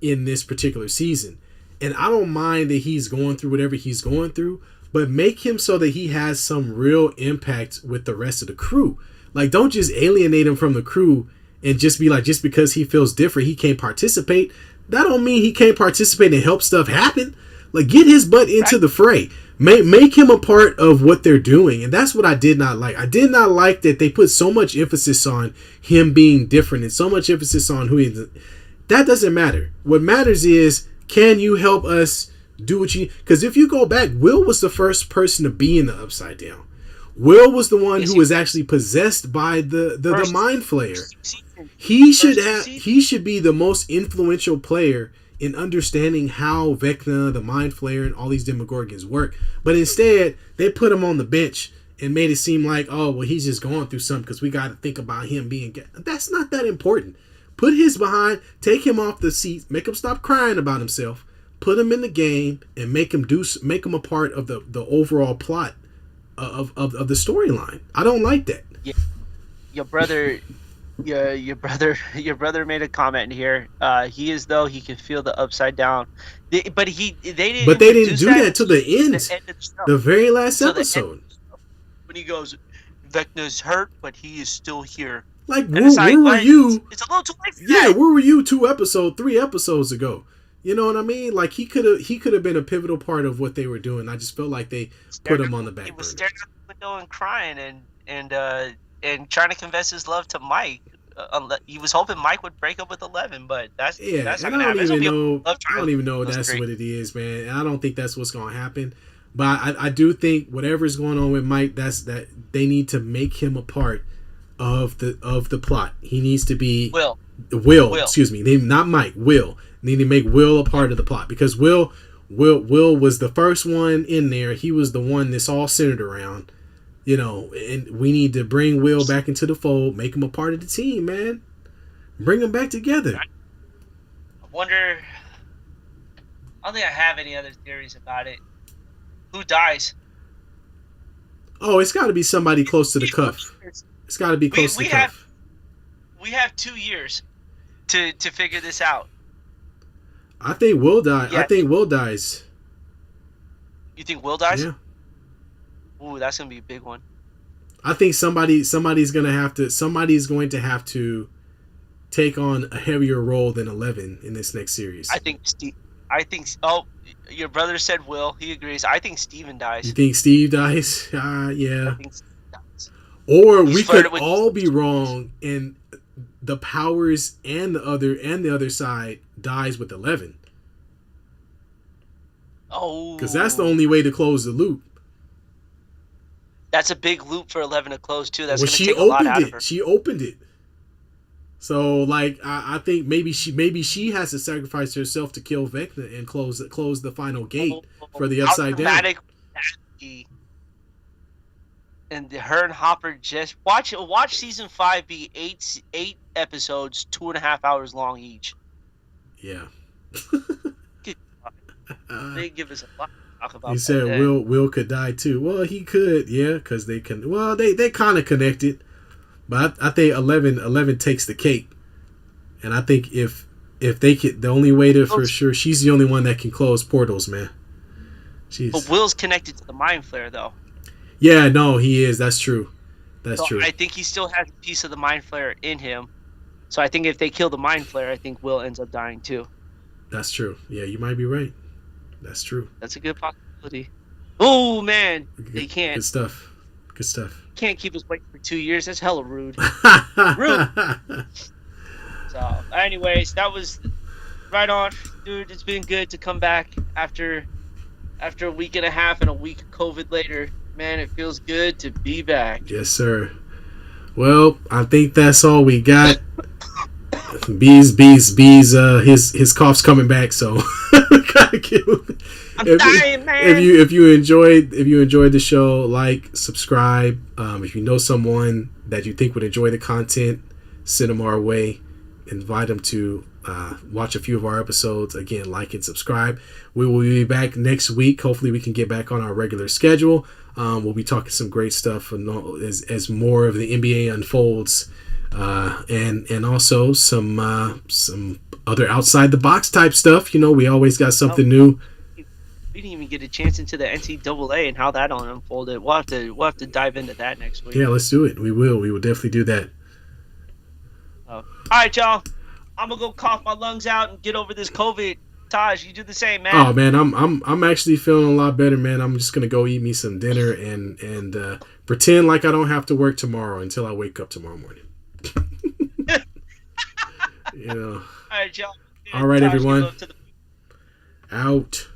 Speaker 1: in this particular season. And I don't mind that he's going through whatever he's going through, but make him so that he has some real impact with the rest of the crew. Like, don't just alienate him from the crew and just be like, just because he feels different, he can't participate. That don't mean he can't participate and help stuff happen. Like, get his butt into the fray. Make him a part of what they're doing. And that's what I did not like. I did not like that they put so much emphasis on him being different and so much emphasis on who he is. That doesn't matter. What matters is, can you help us do what you... Because if you go back, Will was the first person to be in the Upside Down. Will was the one who was actually possessed by the Mind Flayer. He should be the most influential player in understanding how Vecna, the Mind Flayer, and all these Demogorgons work. But instead, they put him on the bench and made it seem like, oh, well, he's just going through something because we got to think about him being gay. That's not that important. Put his behind, take him off the seat, make him stop crying about himself, put him in the game, and make him a part of the overall plot of the storyline. I don't like that.
Speaker 2: Yeah. Your brother made a comment here. He is though he can feel the upside down, they didn't
Speaker 1: do that to the end, the very last episode.
Speaker 2: When he goes, Vecna's hurt, but he is still here.
Speaker 1: Like, where were you?
Speaker 2: It's a little too late for
Speaker 1: yeah,
Speaker 2: that.
Speaker 1: where were you 3 episodes ago? You know what I mean? Like, he could have been a pivotal part of what they were doing. I just felt like they put him on the back burner.
Speaker 2: He was staring out the window and crying and trying to confess his love to Mike. He was hoping Mike would break up with 11, but that's not gonna happen.
Speaker 1: I don't even know if that's what it is, man. And I don't think that's what's gonna happen. But I do think whatever's going on with Mike, that they need to make him a part of the plot. He needs to be Will. Excuse me, not Mike. Will. They need to make Will a part of the plot because Will was the first one in there. He was the one that's all centered around. And we need to bring Will back into the fold, make him a part of the team, man. Bring them back together.
Speaker 2: I wonder. I don't think I have any other theories about it. Who dies?
Speaker 1: Oh, it's got to be somebody close to the cuff. It's got to be close to the cuff.
Speaker 2: we have 2 years to figure this out.
Speaker 1: I think Will die. I
Speaker 2: Yeah,
Speaker 1: think Will dies.
Speaker 2: you think Will dies?
Speaker 1: Yeah.
Speaker 2: Ooh, that's gonna be a big one.
Speaker 1: I think somebody's going to have to take on a heavier role than 11 in this next series.
Speaker 2: I think Steve. Oh, your brother said Will. He agrees. I think Steven dies.
Speaker 1: You think Steve dies?
Speaker 2: I
Speaker 1: Yeah.
Speaker 2: think Steve dies.
Speaker 1: Or
Speaker 2: He's
Speaker 1: we could
Speaker 2: flirted with
Speaker 1: all be wrong, and the powers and the other side dies with 11.
Speaker 2: Oh,
Speaker 1: Because that's the only way to close the loop.
Speaker 2: that's a big loop for 11 to close too. That's
Speaker 1: Well,
Speaker 2: gonna
Speaker 1: she
Speaker 2: take a lot out
Speaker 1: opened
Speaker 2: of her.
Speaker 1: it. She opened it. So, like, I think maybe she has to sacrifice herself to kill Vecna and close the final gate for the upside down.
Speaker 2: And her and Hopper just watch season 5 be eight episodes, 2.5 hours long each.
Speaker 1: Yeah.
Speaker 2: They give us a lot to talk about.
Speaker 1: He said Will could die too. Well, he could, yeah, because they can. Well, they kind of connected, but I think 11 takes the cake, and I think if they could, the only way to for sure, she's the only one that can close portals, man.
Speaker 2: But Will's connected to the Mind Flayer though.
Speaker 1: Yeah, no, he is. That's true. That's true.
Speaker 2: I think he still has a piece of the Mind Flayer in him. So I think if they kill the Mind Flayer, I think Will ends up dying too.
Speaker 1: That's true. Yeah, you might be right. That's true.
Speaker 2: That's a good possibility. Oh man, they can't.
Speaker 1: Good stuff. Good stuff.
Speaker 2: Can't keep us waiting for 2 years. That's hella rude. Rude. So, anyways, that was right on, dude. It's been good to come back after a week and a half and a week of COVID later. Man, it feels good to be back.
Speaker 1: Yes, sir. Well, I think that's all we got. Bees. His cough's coming back, so we gotta get moving.
Speaker 2: I'm dying, man.
Speaker 1: If you enjoyed the show, like, subscribe. If you know someone that you think would enjoy the content, send them our way. Invite them to watch a few of our episodes. Again, like and subscribe. We will be back next week. Hopefully, we can get back on our regular schedule. We'll be talking some great stuff as more of the NBA unfolds. And also some other outside the box type stuff. You know, we always got something new.
Speaker 2: We didn't even get a chance into the NCAA and how that all unfolded. We'll have to dive into that next week.
Speaker 1: Yeah, let's do it. We will definitely do that.
Speaker 2: All right, y'all. I'm gonna go cough my lungs out and get over this COVID. Taj, you do the same, man.
Speaker 1: Oh man, I'm actually feeling a lot better, man. I'm just gonna go eat me some dinner and pretend like I don't have to work tomorrow until I wake up tomorrow morning. You know.
Speaker 2: All right, y'all.
Speaker 1: All right, everyone. Out.